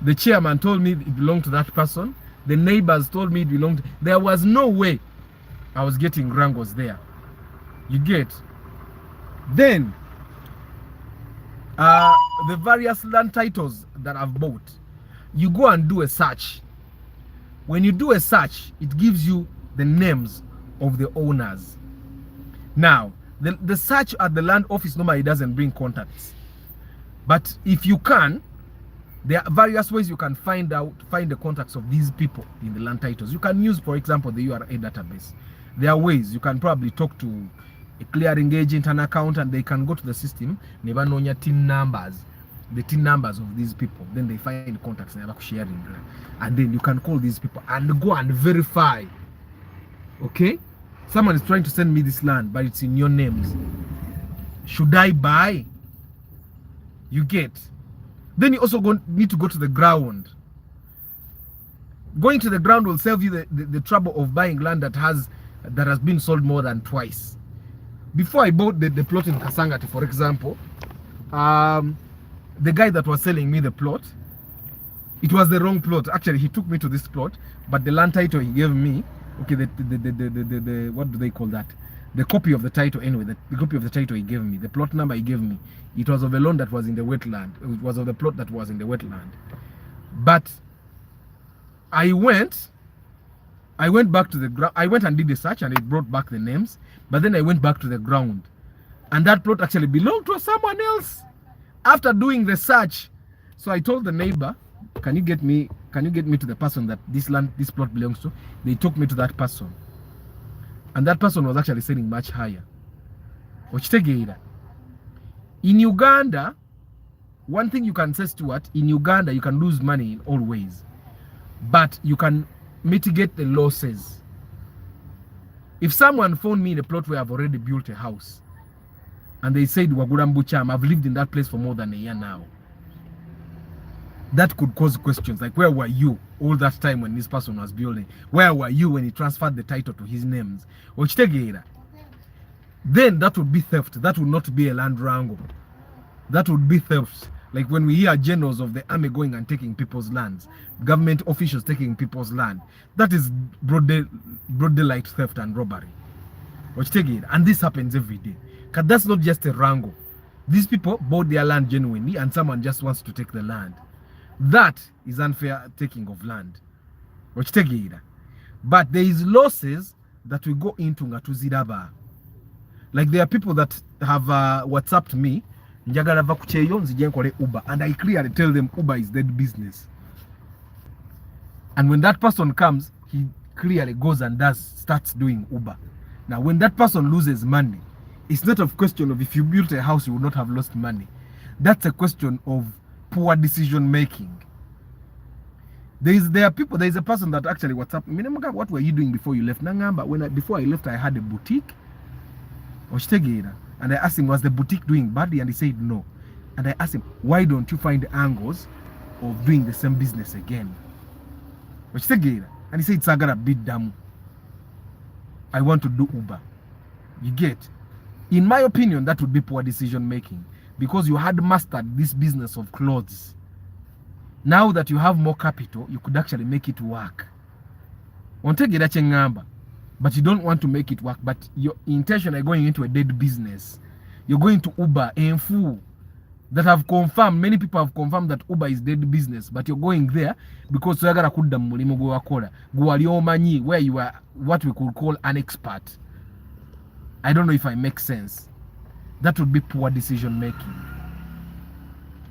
the chairman told me it belonged to that person, the neighbors told me it belonged, there was no way I was getting grangos there. You get? Then, the various land titles that I've bought, you go and do a search. When you do a search, it gives you the names of the owners. Now, the search at the land office normally doesn't bring contacts. But if you can, there are various ways you can find the contacts of these people in the land titles. You can use, for example, the URA database. There are ways you can probably talk to a clearing agent, an accountant, they can go to the system, never know your TIN numbers, the TIN numbers of these people. Then they find contacts and sharing. And then you can call these people and go and verify. Okay? Someone is trying to send me this land, but it's in your names. Should I buy? You get? Then you also need to go to the ground. Going to the ground will save you the trouble of buying land that has been sold more than twice. Before I bought the plot in Kasangati, for example, the guy that was selling me the plot, it was the wrong plot. Actually, he took me to this plot, but the land title he gave me, okay, the what do they call that? The copy of the title, anyway, the copy of the title he gave me, the plot number he gave me, it was of a land that was in the wetland. It was of the plot that was in the wetland. But I went back to the ground. I went and did the search, and it brought back the names. But then I went back to the ground, and that plot actually belonged to someone else after doing the search. So I told the neighbor, can you get me to the person that this plot belongs to? They took me to that person, and that person was actually selling much higher. In Uganda, one thing you can say, Stuart, in Uganda you can lose money in all ways, but you can mitigate the losses. If someone phoned me in a plot where I've already built a house, and they said, Wagurambucham, I've lived in that place for more than a year now, that could cause questions like, where were you all that time when this person was building? Where were you when he transferred the title to his names? Then that would be theft. That would not be a land wrangle. That would be theft. Like when we hear generals of the army going and taking people's lands, government officials taking people's land, that is broad daylight theft and robbery. And this happens every day. Because that's not just a wrangle. These people bought their land genuinely and someone just wants to take the land. That is unfair taking of land. But there is losses that we go into ngatuziraba. Like there are people that have WhatsApped me, Uber, and I clearly tell them Uber is dead business. And when that person comes, he clearly goes and starts doing Uber. Now, when that person loses money, it's not a question of if you built a house, you would not have lost money. That's a question of poor decision making. There is a person that actually WhatsApp me, what were you doing before you left? Before I left, I had a boutique. And I asked him, was the boutique doing badly? And he said no. And I asked him, why don't you find angles of doing the same business again? And he said, it's a bit dumb. I want to do Uber. You get? In my opinion, that would be poor decision making, because you had mastered this business of clothes. Now that you have more capital, you could actually make it work. But you don't want to make it work, but your intention is going into a dead business. You're going to Uber and full that have confirmed, many people have confirmed that Uber is dead business, but you're going there because where you are what we could call an expert. I don't know if I make sense. That would be poor decision making.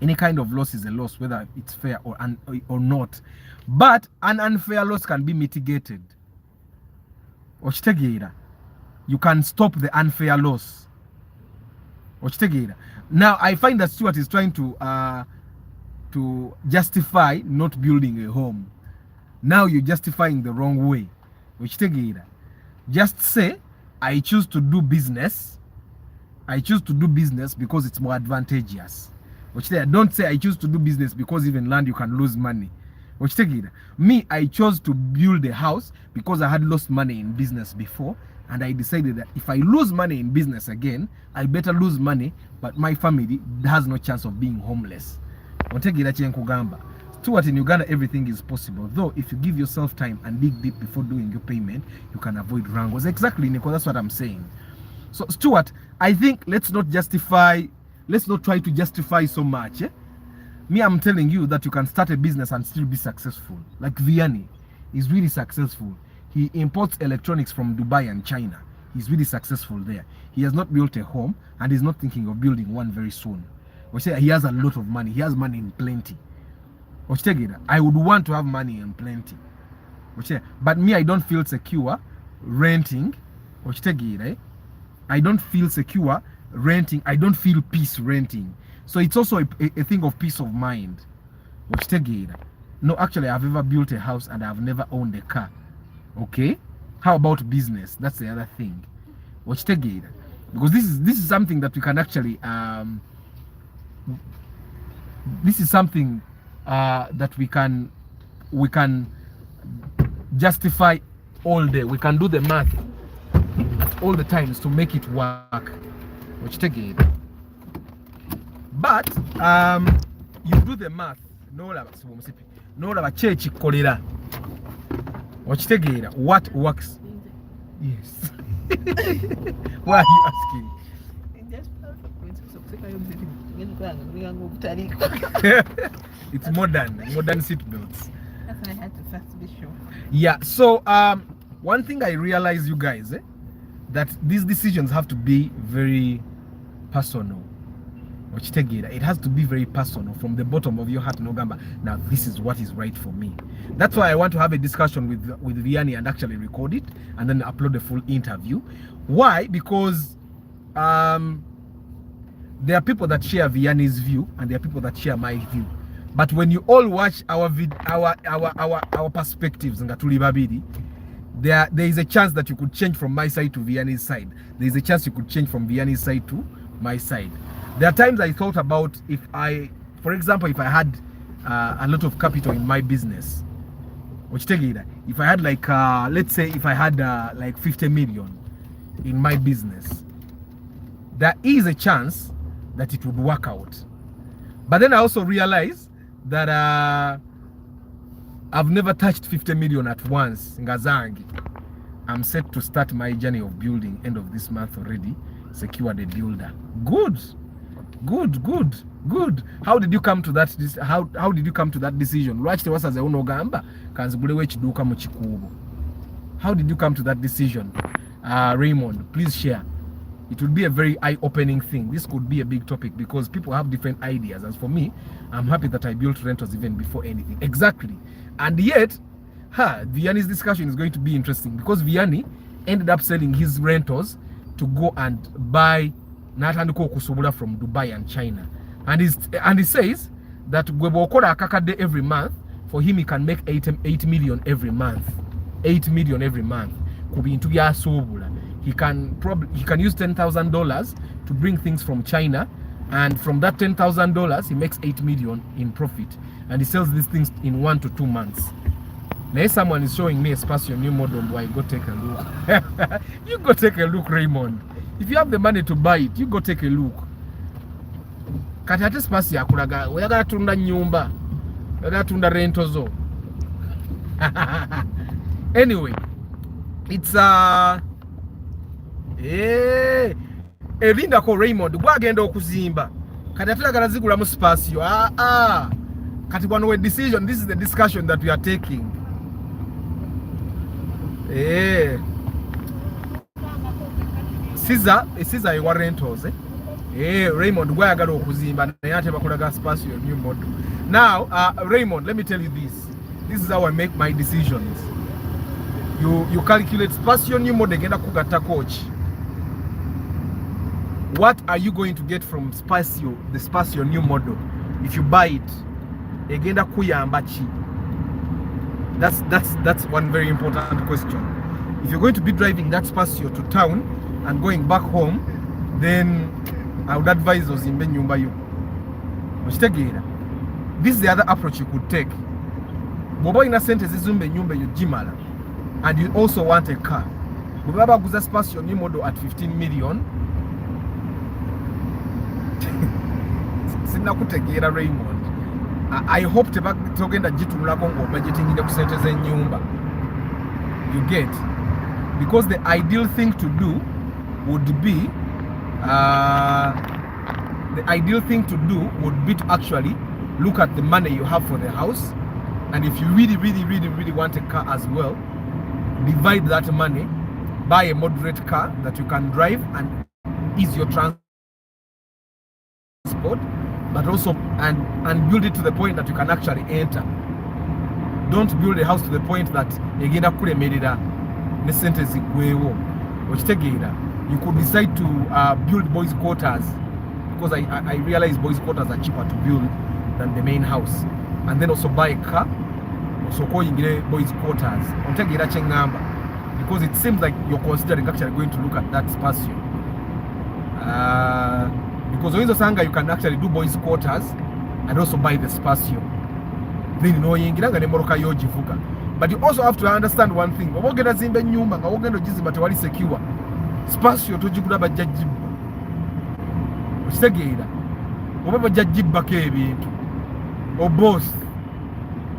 Any kind of loss is a loss, whether it's fair or not. But an unfair loss can be mitigated. You can stop the unfair loss. Now I find that Stuart is trying to justify not building a home. Now you're justifying the wrong way. Just say, I choose to do business. I choose to do business because it's more advantageous. Which there, don't say I choose to do business because even land you can lose money. Which take it. Me, I chose to build a house because I had lost money in business before, and I decided that if I lose money in business again, I better lose money, but my family has no chance of being homeless. Take it Gamba. Stuart, in Uganda, everything is possible. Though, if you give yourself time and dig deep before doing your payment, you can avoid wrangles. Exactly, Nico. That's what I'm saying. So, Stuart, I think let's not try to justify so much. Me, I'm telling you that you can start a business and still be successful. Like Vianney is really successful. He imports electronics from Dubai and China. He's really successful there. He has not built a home and he's not thinking of building one very soon. He has a lot of money. He has money in plenty. I would want to have money in plenty. But me, I don't feel secure renting. I don't feel secure renting. I don't feel peace renting. So it's also a thing of peace of mind. No, actually, I've ever built a house and I've never owned a car. Okay? How about business? That's the other thing. Because this is something that we can actually this is something that we can justify all day. We can do the math at all the times to make it work. But you do the math. No church kolera. What works? Yes. Why are you asking? It's modern seat belts. That's why I had to first be sure. Yeah, so one thing I realize, you guys, that these decisions have to be very personal. It has to be very personal from the bottom of your heart, Nogamba. Now, this is what is right for me. That's why I want to have a discussion with Vianney and actually record it and then upload a full interview. Why? Because there are people that share Vianney's view and there are people that share my view. But when you all watch our perspectives, there is a chance that you could change from my side to Vianney's side. There is a chance you could change from Vianney's side to my side. There are times I thought about for example, if I had a lot of capital in my business, if I had let's say if I had like 50 million in my business, there is a chance that it would work out. But then I also realized that I've never touched 50 million at once. Ngazangi. I'm set to start my journey of building end of this month already. Secured a builder. Good. How did you come to that? How did you come to that decision? How did you come to that decision? Raymond, please share. It would be a very eye-opening thing. This could be a big topic because people have different ideas. As for me, I'm happy that I built rentals even before anything. Exactly. And yet, Vianney's discussion is going to be interesting because Vianney ended up selling his rentals to go and buy Natanduko Kusubula from Dubai and China. And he says that Gwebokoda Kakade every month, for him he can make 8 million every month. 8 million every month. Could be into Yasobula. He can use $10,000 to bring things from China, and from that $10,000 he makes 8 million in profit, and he sells these things in 1 to 2 months. Now someone is showing me a Spatio new model, boy, go take a look. You go take a look, Raymond. If you have the money to buy it, you go take a look. Katate Spatio akulaga, oyagala tunda nyumba, oyagala tunda rentozo. Anyway, it's Evinda ko Raymond gwagenda okuzimba kati atulagala zigula mu Spatio. Kati one way decision. This is the discussion that we are taking. Caesar ewa rentals. Raymond gwagala okuzimba naye ate bakulaga Spatio new model. Now Raymond, let me tell you this. This is how I make my decisions. You calculate Spatio new model genda kugata coach. What are you going to get from Spatio, the Spatio new model, if you buy it? Egenda kuyamba chi? That's one very important question. If you're going to be driving that Spatio to town and going back home, then I would advise us in Benyumba you. okitegeera. This is the other approach you could take. Bw'oba olina sente zizumba ennyumba eyo gimala and you also want a car, bwe baba baguza Spacio new model at 15 million, sinnakutegeera Raymond. I hope togenda gitunulako ng'obudgetingire ku sente z'ennyumba. You get? Because the ideal thing to do would be to actually look at the money you have for the house, and if you really want a car as well, divide that money, buy a moderate car that you can drive and ease your transport, but also and build it to the point that you can actually enter. Don't build a house to the point that egenda kulemerera ne sente zigwewo. Okitegeera, you could decide to build boys quarters, because I realize boys quarters are cheaper to build than the main house, and then also buy a car so oyingire boys quarters. Ontegeera kye ngamba, because it seems like you're considering actually going to look at that Spacio, because oyinza osanga you can actually do boys quarters and also buy the Spacio, then noyingira nga ne moroka yogivuga. But you also have to understand one thing. Oba ogenda zimba ennyumba nga ogenda ogizimba tewali secure, Spacio togigula bajja gibba. Okitegeera, oba bajja gibbako ebintu o boss,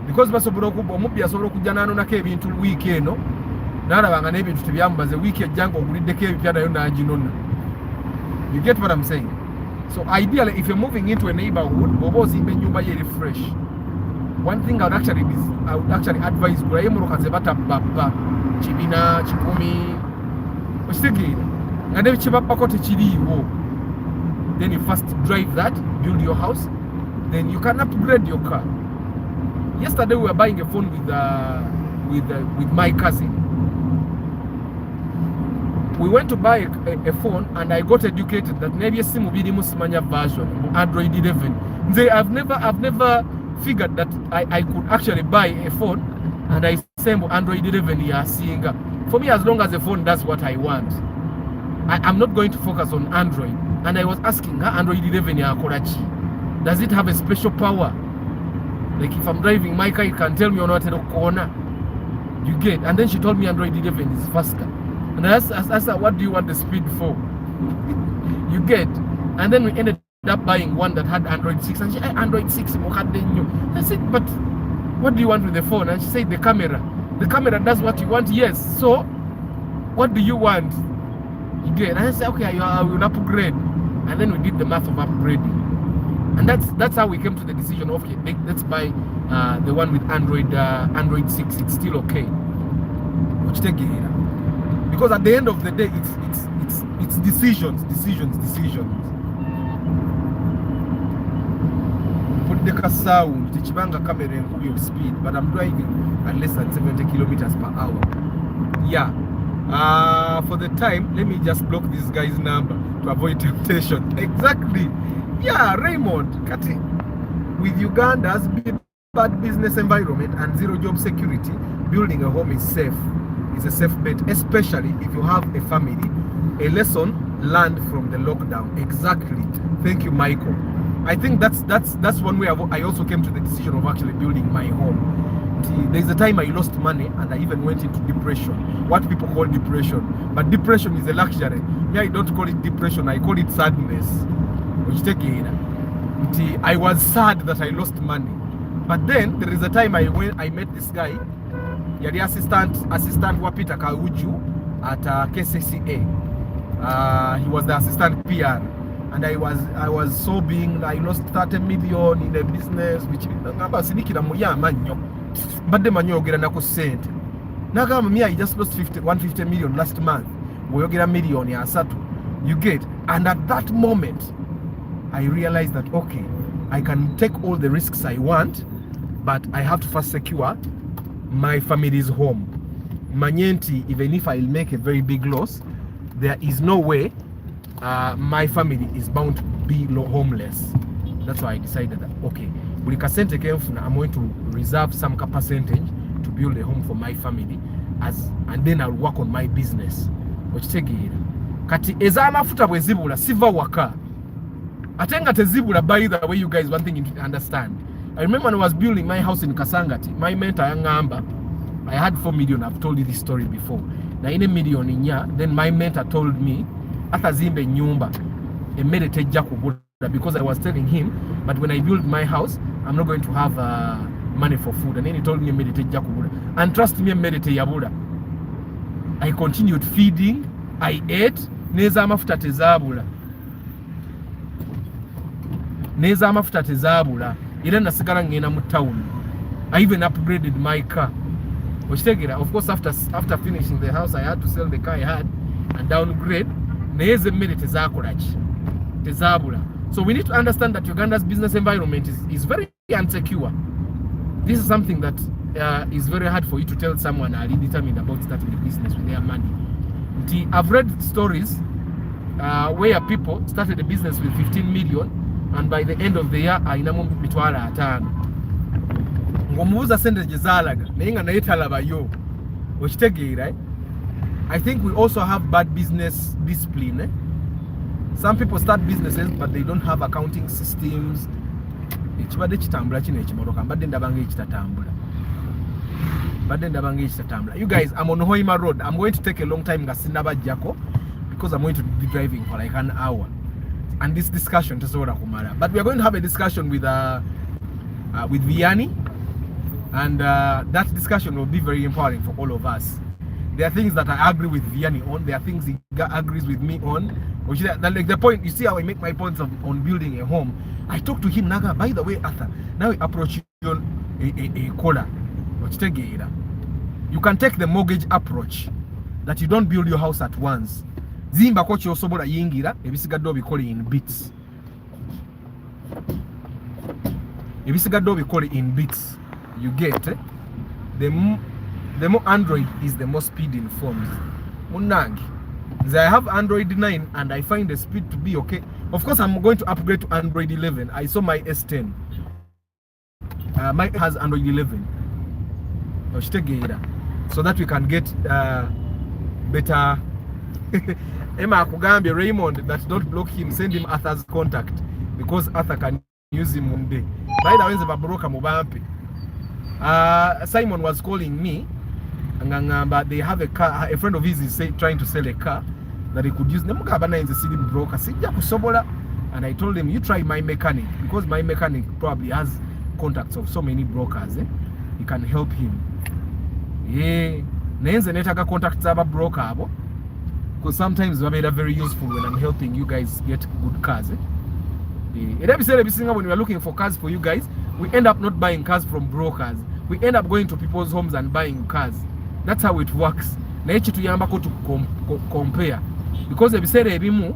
because basobola okuba omubbi asobola okujja n'anonako ebintu wiiki eno n'alabanga n'ebintu tebyamubaze, wiiki ejjanga oguliddeko ebipya nayo n'aginona. You get what I'm saying? So ideally, if you're moving into a neighborhood, oba ozimba ennyumba ye eri fresh, one thing I would actually advise, gulayo moroka ze batabbabba kibina kikumi, okitegeera nga ne kibabbako tekiriiwo. Then you first drive that, build your house, then you can upgrade your car. Yesterday we were buying a phone with my cousin. We went to buy a phone, and I got educated that maybe simu birimu simanya version Android 11. I've never figured that I could actually buy a phone and I assemble Android 11 here seeing. For me, as long as the phone does what I want, I'm not going to focus on Android. And I was asking her, Android 11 ya Korachi, does it have a special power? Like if I'm driving my car, it can tell me on what corner. You get? And then she told me Android 11 is faster. And I asked her, what do you want the speed for? You get? And then we ended up buying one that had Android 6. And she said, Android 6, I said, but what do you want with the phone? And she said, the camera. The camera does what you want, yes. So, what do you want? You get? And I said, okay, I will upgrade. And then we did the math of upgrading. And that's how we came to the decision of, okay, let's buy the one with Android 6. It's still okay. Which take it here. Because at the end of the day, it's decisions. Put the sound, Tichibanga camera and your speed, but I'm driving at less than 70 kilometers per hour. Yeah. For the time, let me just block this guy's number to avoid temptation. Exactly. Yeah, Raymond, Kati, with Uganda's bad business environment and zero job security, building a home is safe. It's a safe bet, especially if you have a family. A lesson learned from the lockdown. Exactly. Thank you, Michael. I think that's one way I also came to the decision of actually building my home. There's a time I lost money and I even went into depression. What people call depression. But depression is a luxury. Yeah, I don't call it depression, I call it sadness. Which take it. I was sad that I lost money. But then there is a time I met this guy. Yari assistant Wapita Kauju at KCCA. He was the assistant PR. And I was sobbing. I lost 30 million in a business which but the man yogera nako sente. Nagamba me, I just lost 150 million last month. We yogera million ya asatu. You get? And at that moment, I realized that okay, I can take all the risks I want, but I have to first secure my family's home. Manyenti, even if I'll make a very big loss, there is no way my family is bound to be homeless. That's why I decided that okay, I'm going to reserve some percentage to build a home for my family, and then I'll work on my business. Kati eza amafuta bwe zibula siva waka. Atenga tezibula, by the way, you guys, one thing you need to understand. I remember when I was building my house in Kasangati, my mentor Yangamba, I had 4 million. I've told you this story before. Na ine million inya, then my mentor told me, ata zimbe nyumba, emedete jakubula, because I was telling him, but when I build my house, I'm not going to have money for food. And then he told me emedete jakubula. And trust me, emedete yabula. I continued feeding, I ate, neza amafuta tezabula. Neza amafuta tezabula. Ila nasigala ngena mu town. I even upgraded my car. Of course, after finishing the house, I had to sell the car I had and downgrade. Neze mmere tezakolachi. Tezabula. So we need to understand that Uganda's business environment is very unsecure. This is something that is very hard for you to tell someone already determined about starting a business with their money. I've read stories where people started a business with 15 million and by the end of the year ayinamu mitwala atano. Ngomuuza sente jezalaga nayenga nayetalaba yo. Okitegeera. I think we also have bad business discipline. Some people start businesses but they don't have accounting systems. Ekibadde kitambula kino ekimotoka mbadde ndabanga ekitatambula. You guys, I'm on Hoima Road. I'm going to take a long time ngasinabajjako because I'm going to be driving for like an hour. And this discussion tesobola kumala. But we are going to have a discussion with Vianney, and that discussion will be very important for all of us. There are things that I agree with Vianney on. There are things he agrees with me on. Which is like the point. You see how I make my points on building a home. I talk to him naga. By the way, Arthur, now we approach you on a caller. You can take the mortgage approach that you don't build your house at once. Zimba kochi osobola yingira ebisigadde obikole in bits. Ebisigadde obikole in bits. You get the more Android is, the more speed in phones. Munangi. I have Android 9 and I find the speed to be okay. Of course, I'm going to upgrade to Android 11. I saw my S10. Mine has Android 11. So that we can get better. Emma Kugambia Raymond, that don't block him, send him Arthur's contact because Arthur can use him one day. By the way, Babroka Mubampi. Simon was calling me, but they have a car. A friend of his is trying to sell a car that he could use. Nemugabana is a city broker. And I told him, you try my mechanic because my mechanic probably has contacts of so many brokers. He can help him. Yeah, nenze netaka contacts aba broker abo because sometimes they are very useful when I'm helping you guys get good cars. When we are looking for cars for you guys, we end up not buying cars from brokers. We end up going to people's homes and buying cars. That's how it works. Na echi tuyambako to compare because ebisere ebimu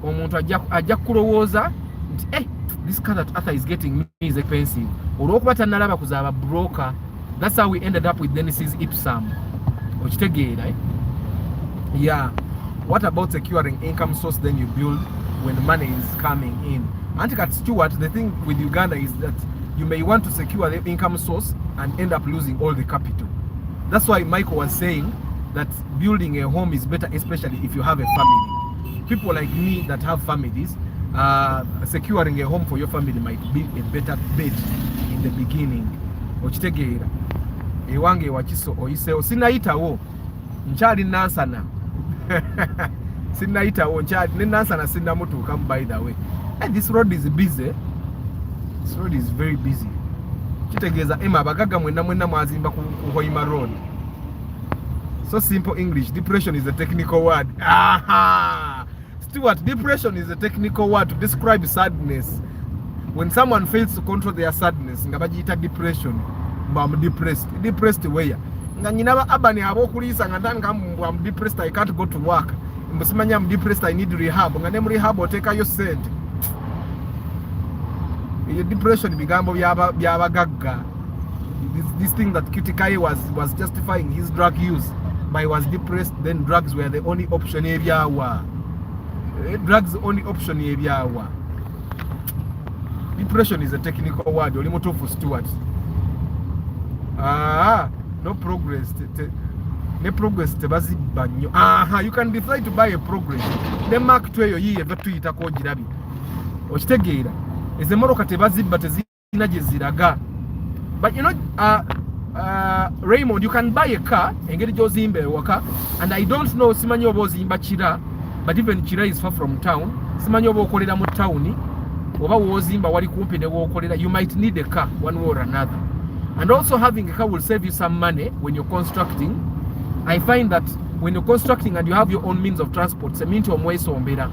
omuntu ajja kulowooza nti this car that Arthur is getting me is expensive. Olwokuba tanalaba kuzaba broker. That's how we ended up with Dennis's Ipsum. Right? Yeah. What about securing income source then you build when money is coming in? Anticat Stewart, the thing with Uganda is that you may want to secure the income source and end up losing all the capital. That's why Michael was saying that building a home is better, especially if you have a family. People like me that have families, securing a home for your family might be a better bet in the beginning. Ewange wachiso oiseo sinaitawo nchali nansana sinaitawo nchali nansana sinamutuka by the way. And this road is busy. This road is very busy. Kitegeza ema bagaga mwena mwazimba ku Hoima Road. So simple English. Depression is a technical word. Aha! Stuart, depression is a technical word to describe sadness. When someone fails to control their sadness, ngabajita depression. I'm depressed. Depressed where? I'm depressed, I can't go to work. I'm depressed, I need rehab. Rehab or take your send. Depression bigambo byabagaga. This thing that Kutikai was justifying his drug use. But he was depressed, then drugs were the only option area. Drugs only option area. Depression is a technical word. Only motor for Stuart. No progress. No progress. You can decide to buy a progress. The mark to your year, but to it a okitegeera ez'emmotoka tebazibba tezirina gye ziraga. But you know, Raymond, you can buy a car engeri gy'ozimba ewaka, and I don't know, simanyi oba ozimba Kira, but even Kira is far from town. Simanyi oba okolera mu tawuni oba wozimba wali kumpi ne wookolera. You might need a car one way or another, and also having a car will save you some money when you're constructing. I find that when you're constructing and you have your own means of transport, seminti omwesombera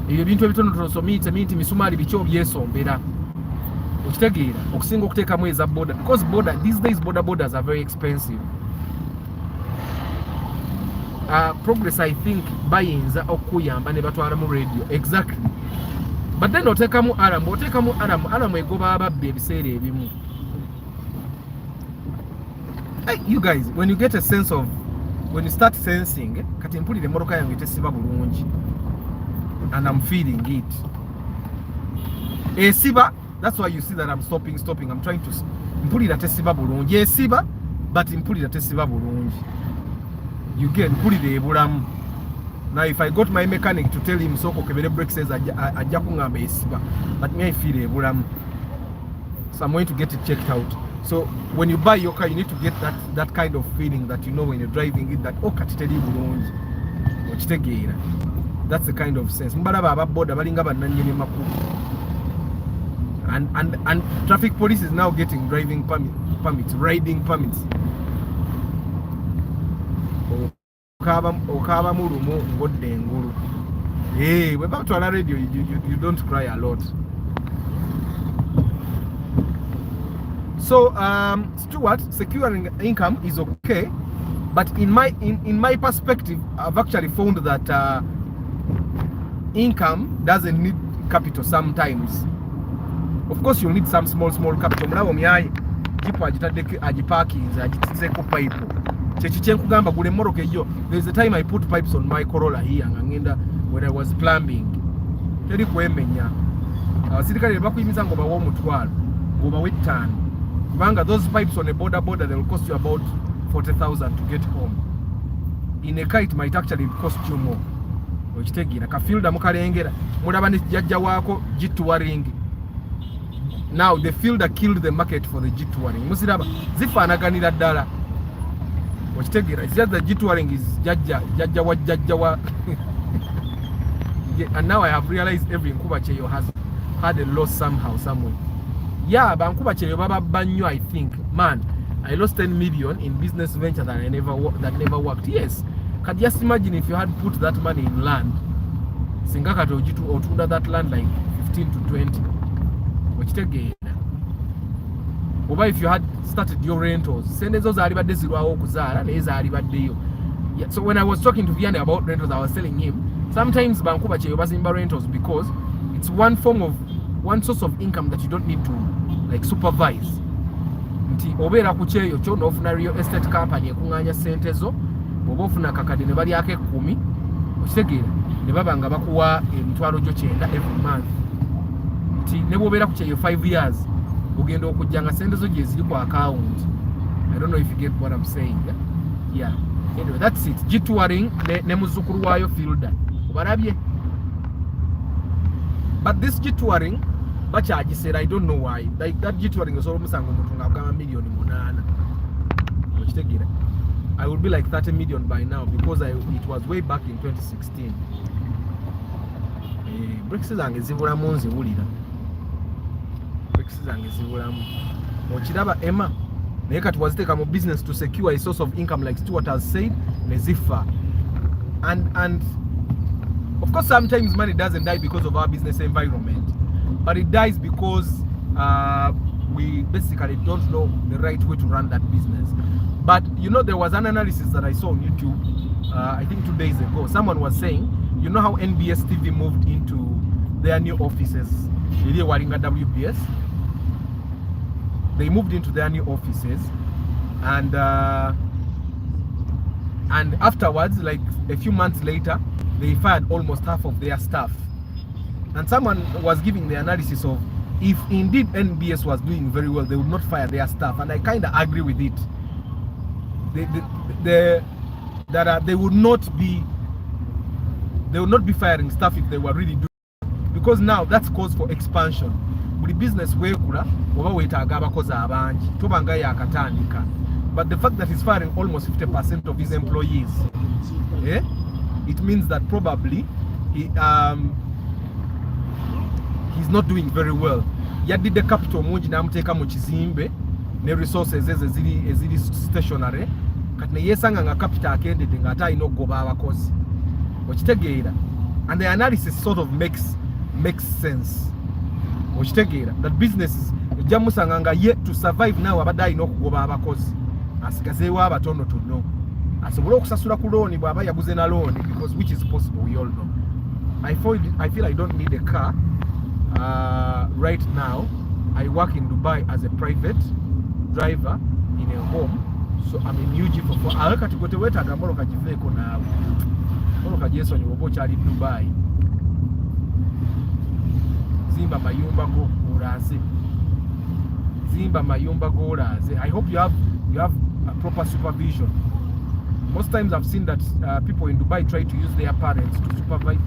ebyo bintu ebitonotono, seminti misumaali biki obyesombera, okitegeera, okusinga okuteekamu eza border, because border these days borders are very expensive. Progress, I think bayinza okuyamba ne batwala mu radio, exactly, but then otekamu alamu egoba ababbi ebiseera ebimu. Hey, you guys, when you get a sense of, when you start sensing kati mpulire emmotoka yange tesiba bulungi and I'm feeling it esiba, that's why you see that I'm stopping, I'm trying to mpulira tesiba bulungi esiba, but mpulira tesiba bulungi, you get mpulire ebulamu. Now if I got my mechanic to tell him soko kebere brake says ajja kungamba esiba, but me I feel ebulamu, so I'm going to get it checked out. So when you buy your car, you need to get that kind of feeling that you know when you're driving it, that katiteri bulungi okitegeera. That's the kind of sense. Mbalaba ababoda balinga bananyene makulu, and traffic police is now getting driving permits, riding permits. Okaba mulumu ngodde engulu. Hey, we back to a radio, you don't cry a lot. So Stuart, securing income is okay, but in my perspective, I've actually found that income doesn't need capital sometimes. Of course, you'll need some small capital. Mulawo myayi jipo agitadde agiparkings agitizeko pipe. Kyenkugamba gule mmoroka eyo. There's a time I put pipes on my Corolla here ngenda when I was plumbing. Teri kwemenya. Abasirikale bakuyimiza ngo bawo omutwalo. Ngo bawe ttaano. Kubanga those pipes on a border they will cost you about 40,000 to get home. In a car it might actually cost you more. Okitegeera kafilda mukalengera mulaba ne jjajja waako G-touring. Now the fielder killed the market for the G-touring. Musiraba zifaanaganira ddala. Okitegeera, it's just the G-touring is jjajja wa and now I have realized every Nkuba Cheyo has had a loss somehow, somewhere. Yeah, Bankuba Cheyo baba banyo, I think. Man, I lost 10 million in business venture that never worked. Yes. Can you just imagine if you had put that money in land? Singaka tojitu otunda that land like 15 to 20. Okitegeera. Oba if you had started your rentals, send those alibadde zirwawo okuzaala naye zaalibaddeyo. Yeah, so when I was talking to Vianney about rentals, I was telling him sometimes Bankuba Cheyo bazimba rentals because it's one source of income that you don't need to like supervise. Nti obeera ku kyeyo kyo n'ofuna real estate company ekuŋŋaanya ssente zo, oba ofuna kakadde ne balyako 10, okitegeera ne baba nga bakuwa emitwalo gyo 9 every month. Nti ne bw'obeera ku kyeyo 5 years ogenda okujja nga ssente zo gye ziri ku account. I don't know if you get what I'm saying. Yeah. Anyway, that's it. G-touring ne muzzukulu waayo Fielder. Obalabye? But this G-touring bakyagisera, I don't know why. Like that G-touring is almost omuntu ng'agamba million 8. Okitegeera. I will be like 30 million by now because it was way back in 2016. Brakes zange zibulamu nziwulira. Brakes zange zibulamu. Okiraba Emma. Naye kati waziteeka mu business to secure a source of income like Stuart has said, ne zifa. And of course sometimes money doesn't die because of our business environment, but it dies because we basically don't know the right way to run that business. But you know, there was an analysis that I saw on YouTube, I think 2 days ago. Someone was saying, you know how NBS TV moved into their new offices, Waringa WBS? They moved into their new offices, and afterwards, like a few months later, they fired almost half of their staff. And someone was giving the analysis of if indeed NBS was doing very well, they would not fire their staff, and I kind of agree with it. They would not be firing staff if they were really doing, because now that's cause for expansion. Buli business wekula oba wetaaga abakozi abangi tobanga yakatandika, but the fact that he's firing almost 50% of his employees, it means that probably he's not doing very well. Yadidde capital mungi n'amuteeka mu kizimbe ne resources eziri stationary, kati ne yeesanga nga capital akendedde ng'ate alina okugoba abakozi. Okitegeera, and the analysis sort of makes sense. Okitegeera, that businesses ejja musanga nga ye to survive now abadde alina okugoba abakozi asigazeewo abatonotono asobole okusasula ku looni bw'aba yaguze na looni, because which is possible, we all know. I feel I don't need a car right now. I work in Dubai as a private driver in a home, so I'm in UG for 4 hours. Kati gote wetaaga moloka giveeko naawe moloka gyesonyi oba okyali Dubai. Zimba mayumba g'olaze. Zimba mayumba g'olaze. I hope you have a proper supervision. Most times I've seen that people in Dubai try to use their parents to supervise.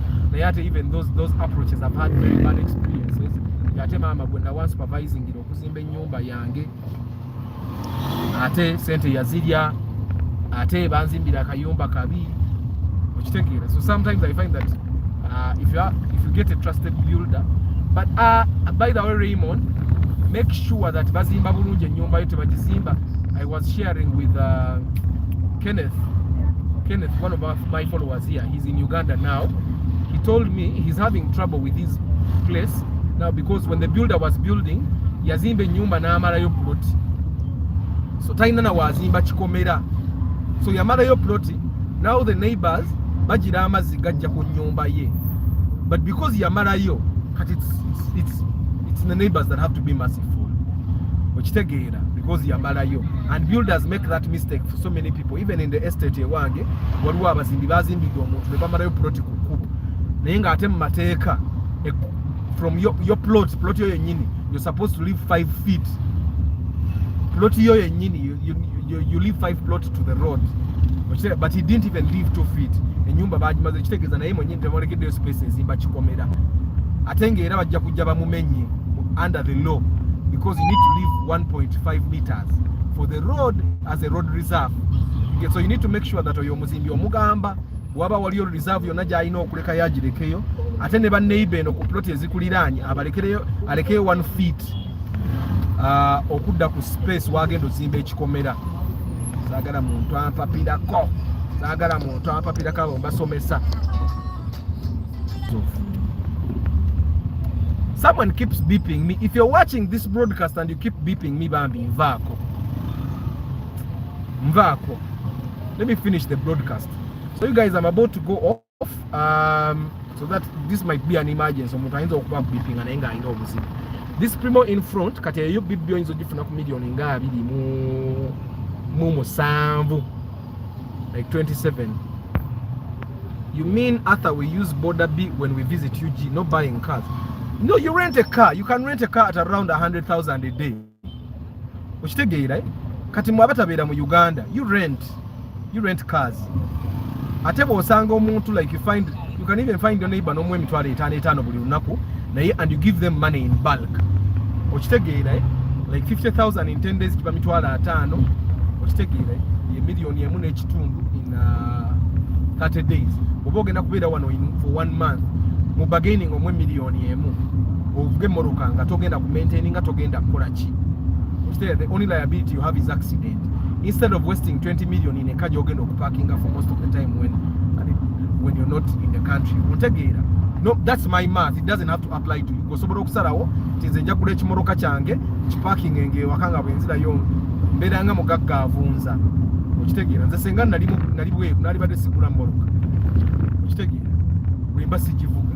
Even those approaches, I've had very bad experiences. Yate mama gwenda one supervising ngiro okuzimba ennyumba yange ate sente yazirya ate banzimbira akayumba kabi. Okitegeera. So sometimes I find that if you get a trusted builder, but by the way, Raymond, make sure that bazimba bulungi ennyumba yo tebagizimba. I was sharing with Kenneth, one of my followers here. He's in Uganda now. He told me he's having trouble with his place now because when the builder was building, yazimba nyumba n'amalayo plot. So talina na wazimba kikomera. So yamalayo plot. Now the neighbors bagira amazzi gajja ku nyumba ye. But because yamalayo, it's the neighbors that have to be merciful. Okitegeera, because yamalayo. And builders make that mistake for so many people. Even in the estate ewange waliwo abazimbi bazimbidde omuntu ne bamalayo plot ku kkubo. Naye ng'ate mu mateeka from your plot yo yennyini you're supposed to leave 5 feet. Plot yo yennyini you leave 5 plot to the road. But he didn't even leave 2 feet. Ennyumba bagimaze kitegeeza naye mwennyini tebamulekeddeyo space ezimba kikomera. Ate ng'era bajja kujja bamumenye under the law because you need to leave 1.5 meters for the road as a road reserve. Okay, so you need to make sure that oyo muzimbi omugamba waba waliyo reserve yonna gy'alina okuleka yagirekeyo, ate ne banneiba eno ku plot ezikuliraanye alekeyo 1 feet okudda ku space wagenda ozimba ekikomera. Saagala muntu ampapirako, saagala muntu ampapirako abo mbasomesa. Someone keeps beeping me. If you're watching this broadcast and you keep beeping me, bambi mvako. Let me finish the broadcast. So you guys, I'm about to go off. So that this might be an emergency. So mutainza okuba beeping anenga ino obuzibu. This primo in front kati eyo beep byo inzo gifuna ku million nga abiri mu musanvu, like 27. You mean Arthur we use border B when we visit UG, not buying cars? No, you rent a car. You can rent a car at around 100,000 a day. Okitegeera, kati mwabatabeera mu Uganda, you rent cars. Ate bw'osanga omuntu like you can even find your neighbor n'omuwa emitwalo 5 buli lunaku naye and you give them money in bulk. Okitegeera, like 50,000 in 10 days kiba mitwalo 5. Okitegeera, ye million emu n'ekitundu in 30 days. Oba ogenda kubeera wano for 1 month mu bargaining omwe million emu ovuge moroka nga togenda ku maintain nga togenda kukola ki. The only liability you have is accident. Instead of wasting 20 million in a car, you're going to parking for most of the time when you're not in the country. No, that's my math. It doesn't have to apply to you. Because okusalawo tinzenja kula ekimoroka kyange kiparking enge wakanga bwenzira yo mbeera nga mugagga avunza. Okitegeera, nze senga nali bwe nali badde sigula moroka. Okitegeera, wemba sigivuga.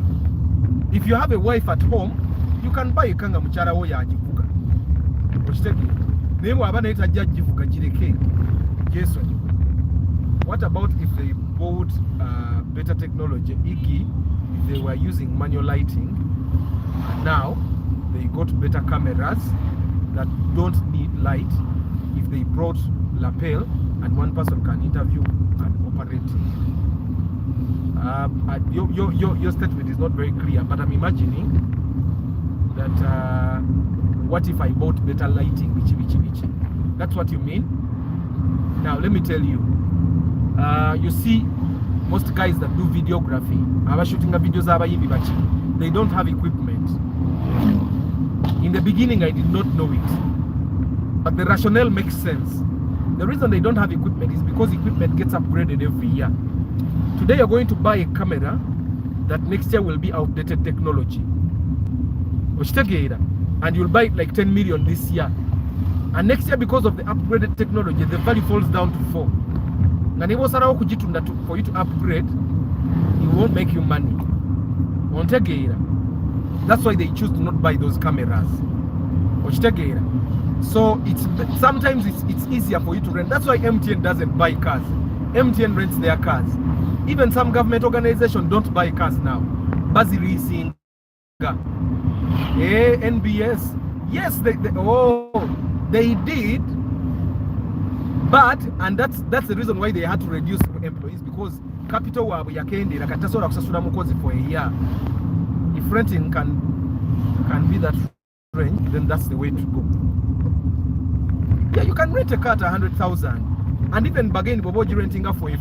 If you have a wife at home, you can buy a kanga mukyala wo yagivuga. Okitegeera, naye bw'aba naye tajja givuga gireke gyesonyi. What about if they bought better technology, if they were using manual lighting, and now they got better cameras that don't need light? If they brought lapel and one person can interview and operate Your statement is not very clear, but I'm imagining that what if I bought better lighting? That's what you mean? Now let me tell you. You see, most guys that do videography, shooting videos, they don't have equipment. In the beginning, I did not know it, but the rationale makes sense. The reason they don't have equipment is because equipment gets upgraded every year. Today you're going to buy a camera that next year will be outdated technology. And you'll buy it like 10 million this year. And next year, because of the upgraded technology, the value falls down to 4. For you to upgrade, it won't make you money. That's why they choose to not buy those cameras. So sometimes it's easier for you to rent. That's why MTN doesn't buy cars. MTN rents their cars. Even some government organizations don't buy cars now. Buzzy leasing, NBS. Yes, they did, but that's the reason why they had to reduce employees, because capital wabo yakendera katasobola kusasula mukozi for a year. If renting can be that range, then that's the way to go. Yeah, you can rent a car at 100,000, and even bargain boboji renting for a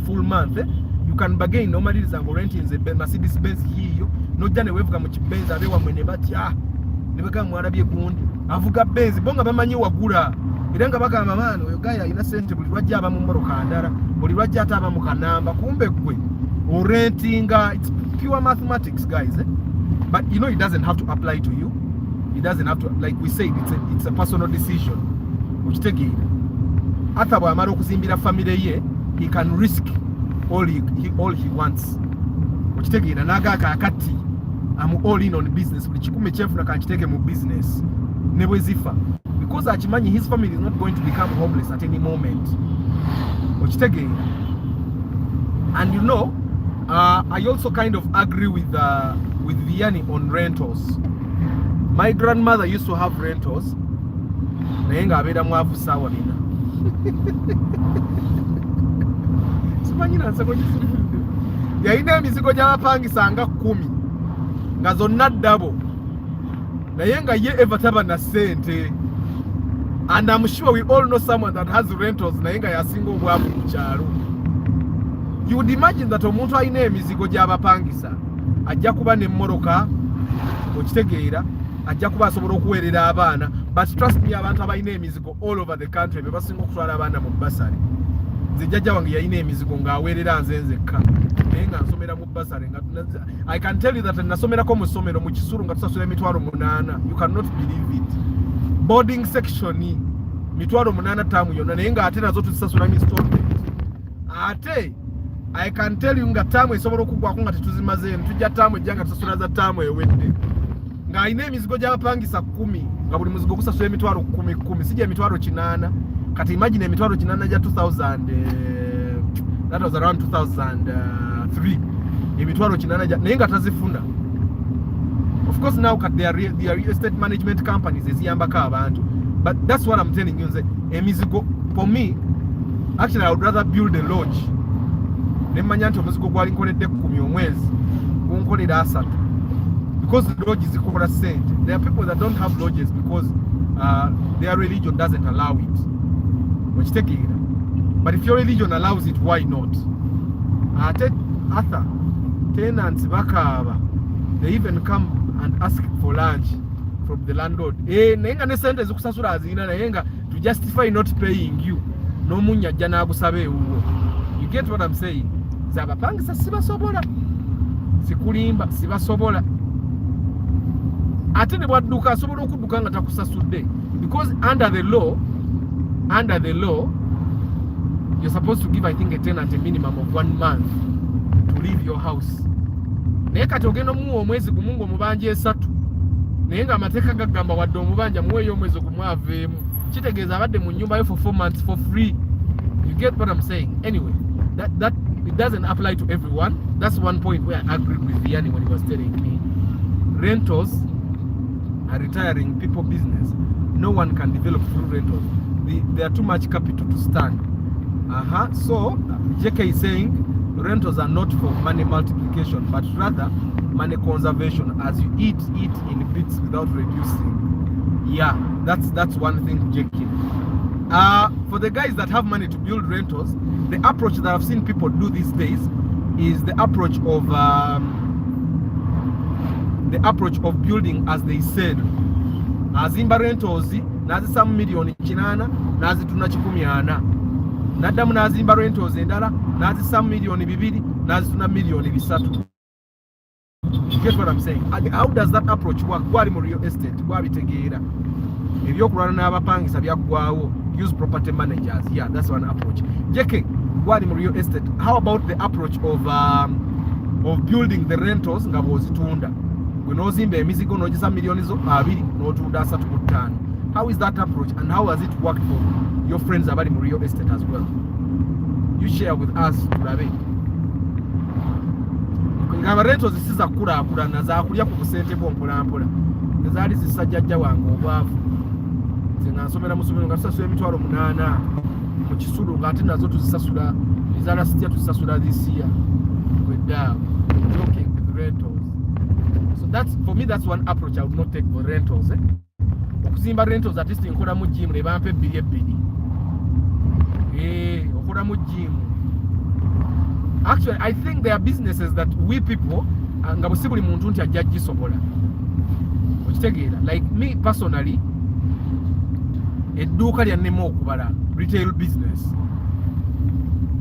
full month. You can bargain. Normally zango renting the Mercedes Benz hiyo no jane wevuga mu kibenzi abewa mwene bati nibega mwalabye gundi avuga Benz bonga bamanyi wagula iranga bagamba mano oyo gaya ina sente buli lwajja aba mu mmoroka ndala buli lwajja ataba mu kanamba kumbe gwe or renting. It's pure mathematics, guys, but you know it doesn't have to apply to you. It doesn't have to, like we said, it's a personal decision. Which take it after amaro kuzimbira family ye, he can risk all he wants. Which take it anaga kakati I'm all in on business. Chikume chef na kanchiteke mu business. Nebo zifa. Because achimanyi his family is not going to become homeless at any moment. Which take it. And you know, I also kind of agree with Vianney on rentals. My grandmother used to have rentals. Nayenga abeda mwavu sawa nina. Simanyina nsako jisirifu. Ya ina mizigo gy'abapangisa nga 10 nga zonna double. Nayenga ye evataba na sente. And I'm sure we all know someone that has rentals nayenga yasinga obwavu mu kyalo. You would imagine that omuntu ayina emizigo gy'abapangisa ajja kuba n'emmoroka okitegeera ajja kuba asobola okuweerera abaana, but trust me, abantu abalina emizigo all over the country be basinga okutwala abaana mu basari. Nze jjajja wange yalina emizigo ng'aweerera nze nzekka naye nga nsomera mu basari. I can tell you that nasomerako mu ssomero mu Kisuru nga tusasula $8,000. You cannot believe it. Boarding section $8,000 taamu yonna naye nga ate nazo tuzisasula installment. Ate I can tell you nga taamu esobola okugwako nga tetuzimazeeno, tujja taamu ejja nga tusasula za taamu ewedde. Nga alina emizigo gy'abapangisa 10 nga buli muzigo gusasula $10,000 sijja $8,000. Kati imagine $8,000 gya 2000, that was around 2003. $8,000 naye nga tazifuna. Of course now they are real estate management companies eziyambako abantu, but that's what I'm telling you. Emizigo, for me, actually I would rather build a lodge. Nemanya nti omuzigo gwali nkoledde 10 omwezi gunkolera 3, because the lodges zikola sente. There are people that don't have lodges because their religion doesn't allow it. Which take it. But if your religion allows it, why not? Other tenants bakaba, they even come and ask for lunch from the landlord. Nenga ne sente zikusasula azina nayenga to justify not paying you. No munya jana agusabe uwo. You get what I'm saying? Zabapangisa sibasobola. Sikulimba sibasobola. Ate ne bwadduka asobola okudduka nga takusasudde, because under the law you're supposed to give, I think, a tenant a minimum of 1 month to leave your house. Naye kati ogenda mu omwezi gumu ng'omubanja 3 naye nga amateeka gagamba wadde omubanja muweeyo omwezi gumu aveemu, kitegeeza abadde mu nnyumba yo for 4 months for free. You get what I'm saying? Anyway, that it doesn't apply to everyone. That's one point where I agreed with Vianney when he was telling me rentals are retiring people business. No one can develop through rentals. They are too much capital to stand. So JK is saying rentals are not for money multiplication, but rather money conservation as you eat in bits without reducing. Yeah, that's one thing, Jackie. For the guys that have money to build rentals, the approach that I've seen people do these days is the approach of building as they said. Azimba rentals nazi some million chinana nazi tuna 10 naddamu nazimba rentals endala nazi some million 2 nazi tuna million 3. You get what I'm saying? How does that approach work? Gwali mu real estate gwabitegeera ebyokulwana n'abapangisa byaggwawo. Use property managers. Yeah, that's one approach. JK, gwali mu real estate. How about the approach of building the rentals nga bw'ozitunda? Gwe n'ozimba emizigo n'ogisa million 2 n'otunda 3.5. How is that approach and how has it worked for your friends abali mu real estate as well? You share with us tulabe. Nga rentals zisiza kulaakulana zaakulya ku busente bw'ompolampola. Ezaali zisajjajja wange obwavu. Nze nsomera mu ssomero nga tusasula emitwalo 8 mu Kisulu ng'ate nazo tuzisasula ezaala sitya tuzisasula this year. We're joking with rentals. So that's, for me, that's one approach I would not take for rentals. Okuzimba rentals at least nkola mu gym ne bampa 2. Okola mu gym. Actually, I think there are businesses that we people nga bwe si buli muntu nti ajja gisobola. Okitegeera, like me personally, edduuka lyannema okubala retail business.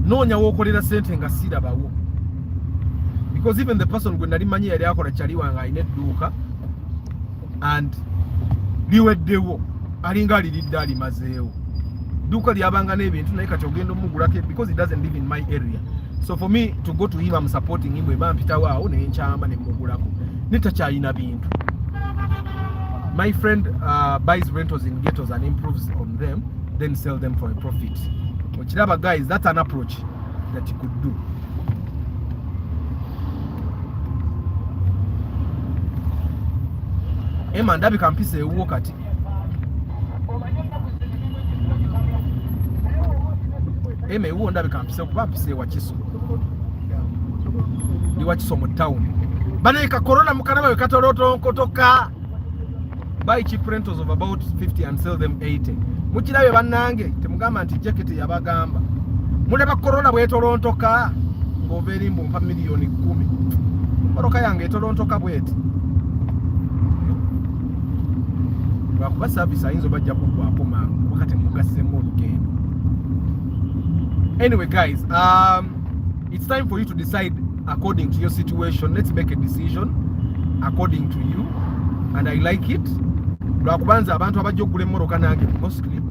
Noonya w'okolera sente nga sirabawo. Because even the person gwe nali manyi yali akola kyali wange alina edduuka and liweddewo alinga aliridde alimazeewo. Edduuka lyabanga n'ebintu naye kati ogenda omugulako because he doesn't live in my area. So for me to go to him, I'm supporting him. Bwe bampitawo awo ne nkyamba ne mugulako. Netakyalina bintu. My friend buys rentals in ghettos and improves on them, then sell them for a profit. Ochiraba guys, that's an approach that you could do. Emma ndabika mpisa ewuwo kati. Emma ewuwo ndabika mpisa kuba mpisa ewa Kiso. Ndi wa Kiso mu town. Bana eka corona mukanaba wekatoloto nkotoka. Buy cheap rentals of about 50 and sell them 80. Mukirabe bannange temugamba nti jacket yabagamba. Muleba corona bwetolontoka ng'obeera mpa million 10. Moroka yange etolontoka bweti. Lwakuba service ayinza bajja kugwako mangu wakati mugassemu olugendo. Anyway guys, it's time for you to decide according to your situation. Let's make a decision according to you, and I like it. Lwakubanza abantu abajja okugula emmoroka nange mostly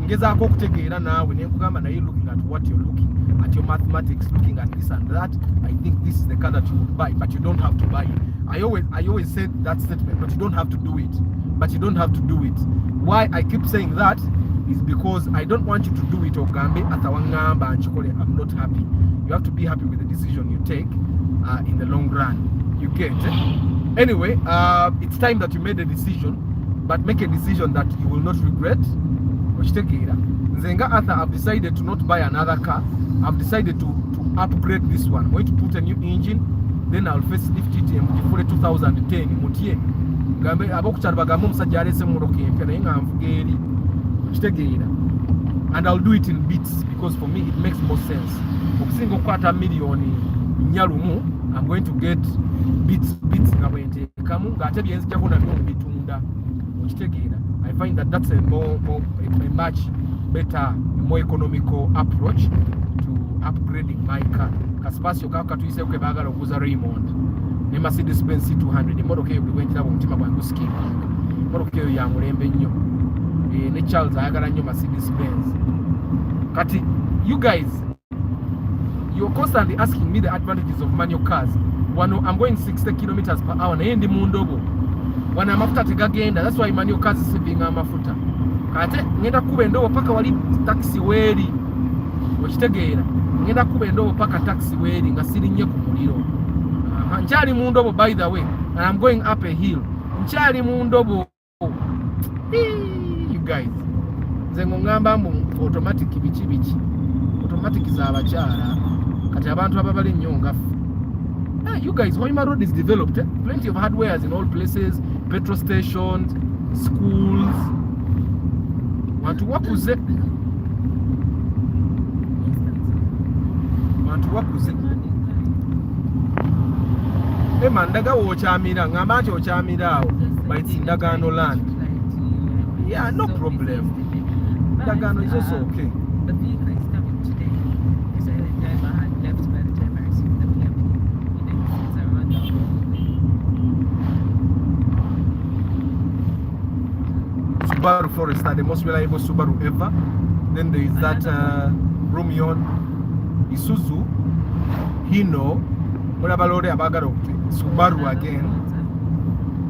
ngezaako okutegeera naawe ne nkugamba naye looking at what you're looking at, your mathematics, looking at this and that, I think this is the car that you would buy, but you don't have to buy it. I always said that statement, but you don't have to do it. But you don't have to do it. Why I keep saying that is because I don't want you to do it ogambe atawangamba anchikole. I'm not happy. You have to be happy with the decision you take in the long run. You get it? Anyway, it's time that you made a decision, but make a decision that you will not regret. Nzenga Arthur, I've decided to not buy another car. I've decided to upgrade this one. I'm going to put a new engine, then I'll facelift it before 2010 mutie. Gambe abokuchara bagamba omusajja alese muroka empya naye nga nvugeeri okitegeera, and I'll do it in bits because for me it makes more sense. Okusinga okukwata million 4, I'm going to get bits nga bwenteekamu ng'ate byenzijjako nabyo mubitunda okitegeera. I find that that's a much better, more economical approach to upgrading my car. Kasipasio kaka tuyise kwe baagala okuza Raymond ne Mercedes Benz C200 emmoroka eyo buli bwenjiraba omutima gwange gusikiika. Emmoroka eyo ya mulembe nnyo. Ne Charles ayagala nnyo Mercedes Benz. Kati you guys, you're constantly asking me the advantages of manual cars. Wano I'm going 60 kilometers per hour naye ndi mu ndobo. Wana amafuta tegagenda. That's why manual cars sivinga amafuta. Kate ngenda kuba endobo paka wali taxi weeri. Okitegeera. Ngenda kuba endobo paka taxi weeri nga sirinnye ku muliro. Nkyali mu ndobo by the way, and I'm going up a hill. Nkyali mu ndobo. You guys. Nze ngamba mbu automatic bichi. Automatic za abakyala. kati abantu ababali nnyo ngaffe. You guys, Hoima Road is developed. Plenty of hardwares in all places, petrol stations, schools. Wantu wakuze. Mandaga wokyamira ngamba nti okyamira awo bayita Ndagaano land. Yeah, no problem. Ndagaano is also okay. The vehicle is coming today. They said the driver had left by the time I received the PM. Things are run down. Subaru Forester, the most reliable Subaru ever. Then there is that Rumion, Isuzu, Hino, Subaru again.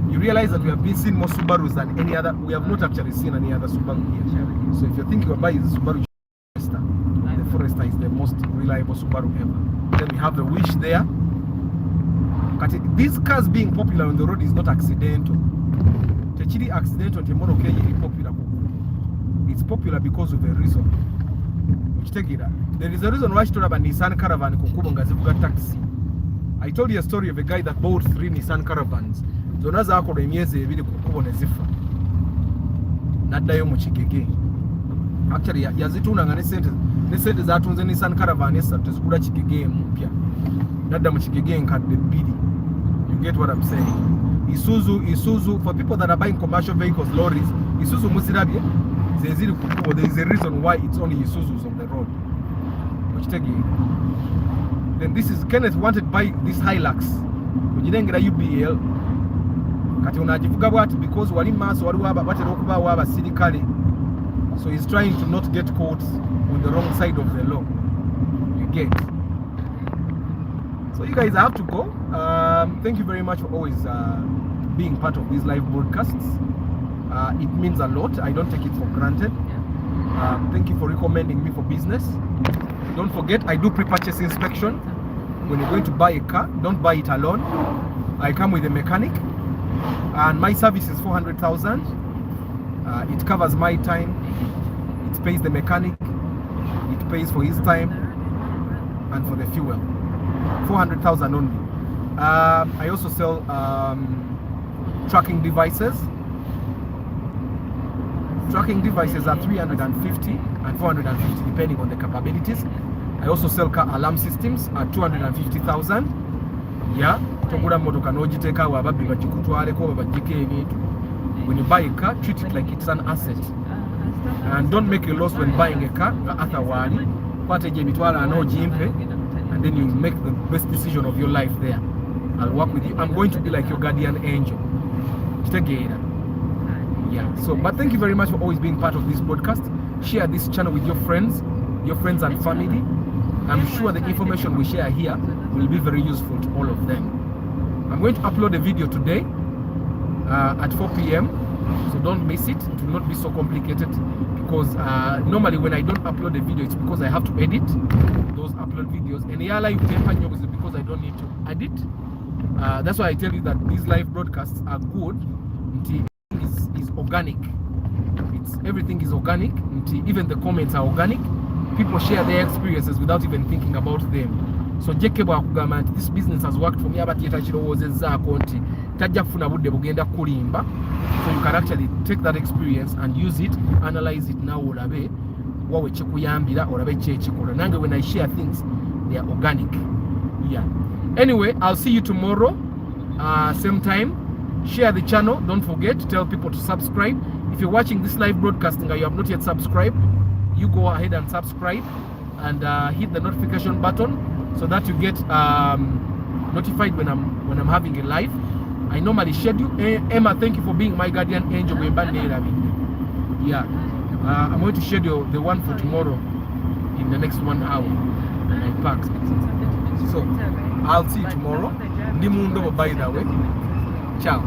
You realize that we have been seeing more Subarus than any other. We have not actually seen any other Subaru here. So if you're thinking of buying the Subaru Forester, the Forester is the most reliable Subaru ever. Then we have the Wish there. These cars being popular on the road is not accidental. Techiri accidental popular. It's popular because of a reason. There is a reason why you have a Nissan Caravan taxi. I told you a story of a guy that bought 3 Nissan Caravans. Zonaza akora emyezi ebiri kukubona zifa. Naddayo mu Kigege. Actually yazitunda ne sente zatunze Nissan Caravan esatu zikula Kigege mpya. Nadda mu Kigege nkadde 2. You get what I'm saying? Isuzu, for people that are buying commercial vehicles, lorries, Isuzu musirabye zeziri kukubo. There is a reason why it's only Isuzus on the road. Then this is Kenneth wanted to buy this Hilux. Ujirengera UBL. Kati unajivuga bwati because wali maso wali waba batera okubawo abasirikale. So he's trying to not get caught on the wrong side of the law. You get. So you guys, I have to go. Thank you very much for always being part of these live broadcasts. It means a lot. I don't take it for granted. Thank you for recommending me for business. Don't forget, I do pre-purchase inspection. When you're going to buy a car, don't buy it alone. I come with a mechanic, and my service is 400,000. It covers my time. It pays the mechanic. It pays for his time and for the fuel. 400,000 only. I also sell tracking devices. Tracking devices are 350 and 450 depending on the capabilities. I also sell car alarm systems at 250,000. Yeah, togura motoka nojiteka wababbi bagikutwaleko babagike ebintu. When you buy a car, treat it like it's an asset. And don't make a loss when buying a car. Otherwise, and then you make the best decision of your life there. I'll work with you. I'm going to be like your guardian angel. Yeah, so but thank you very much for always being part of this broadcast. Share this channel with your friends and family. I'm sure the information we share here will be very useful to all of them. I'm going to upload a video today at 4 p.m. so don't miss it. It will not be so complicated because normally when I don't upload a video, it's because I have to edit those upload videos. And is because I don't need to edit. That's why I tell you that these live broadcasts are good. Is organic. Everything is organic. Even the comments are organic. People share their experiences without even thinking about them. So this business has worked for me. So you can actually take that experience and use it, analyze it now. When I share things, they are organic. Yeah. Anyway, I'll see you tomorrow, same time. Share the channel. Don't forget to tell people to subscribe. If you're watching this live broadcasting and you have not yet subscribed, you go ahead and subscribe and hit the notification button so that you get notified when I'm having a live. I normally schedule. Emma, thank you for being my guardian angel. Yeah, I'm going to schedule the one for tomorrow in the next 1 hour when I pack. So I'll see you tomorrow. By the way, ciao.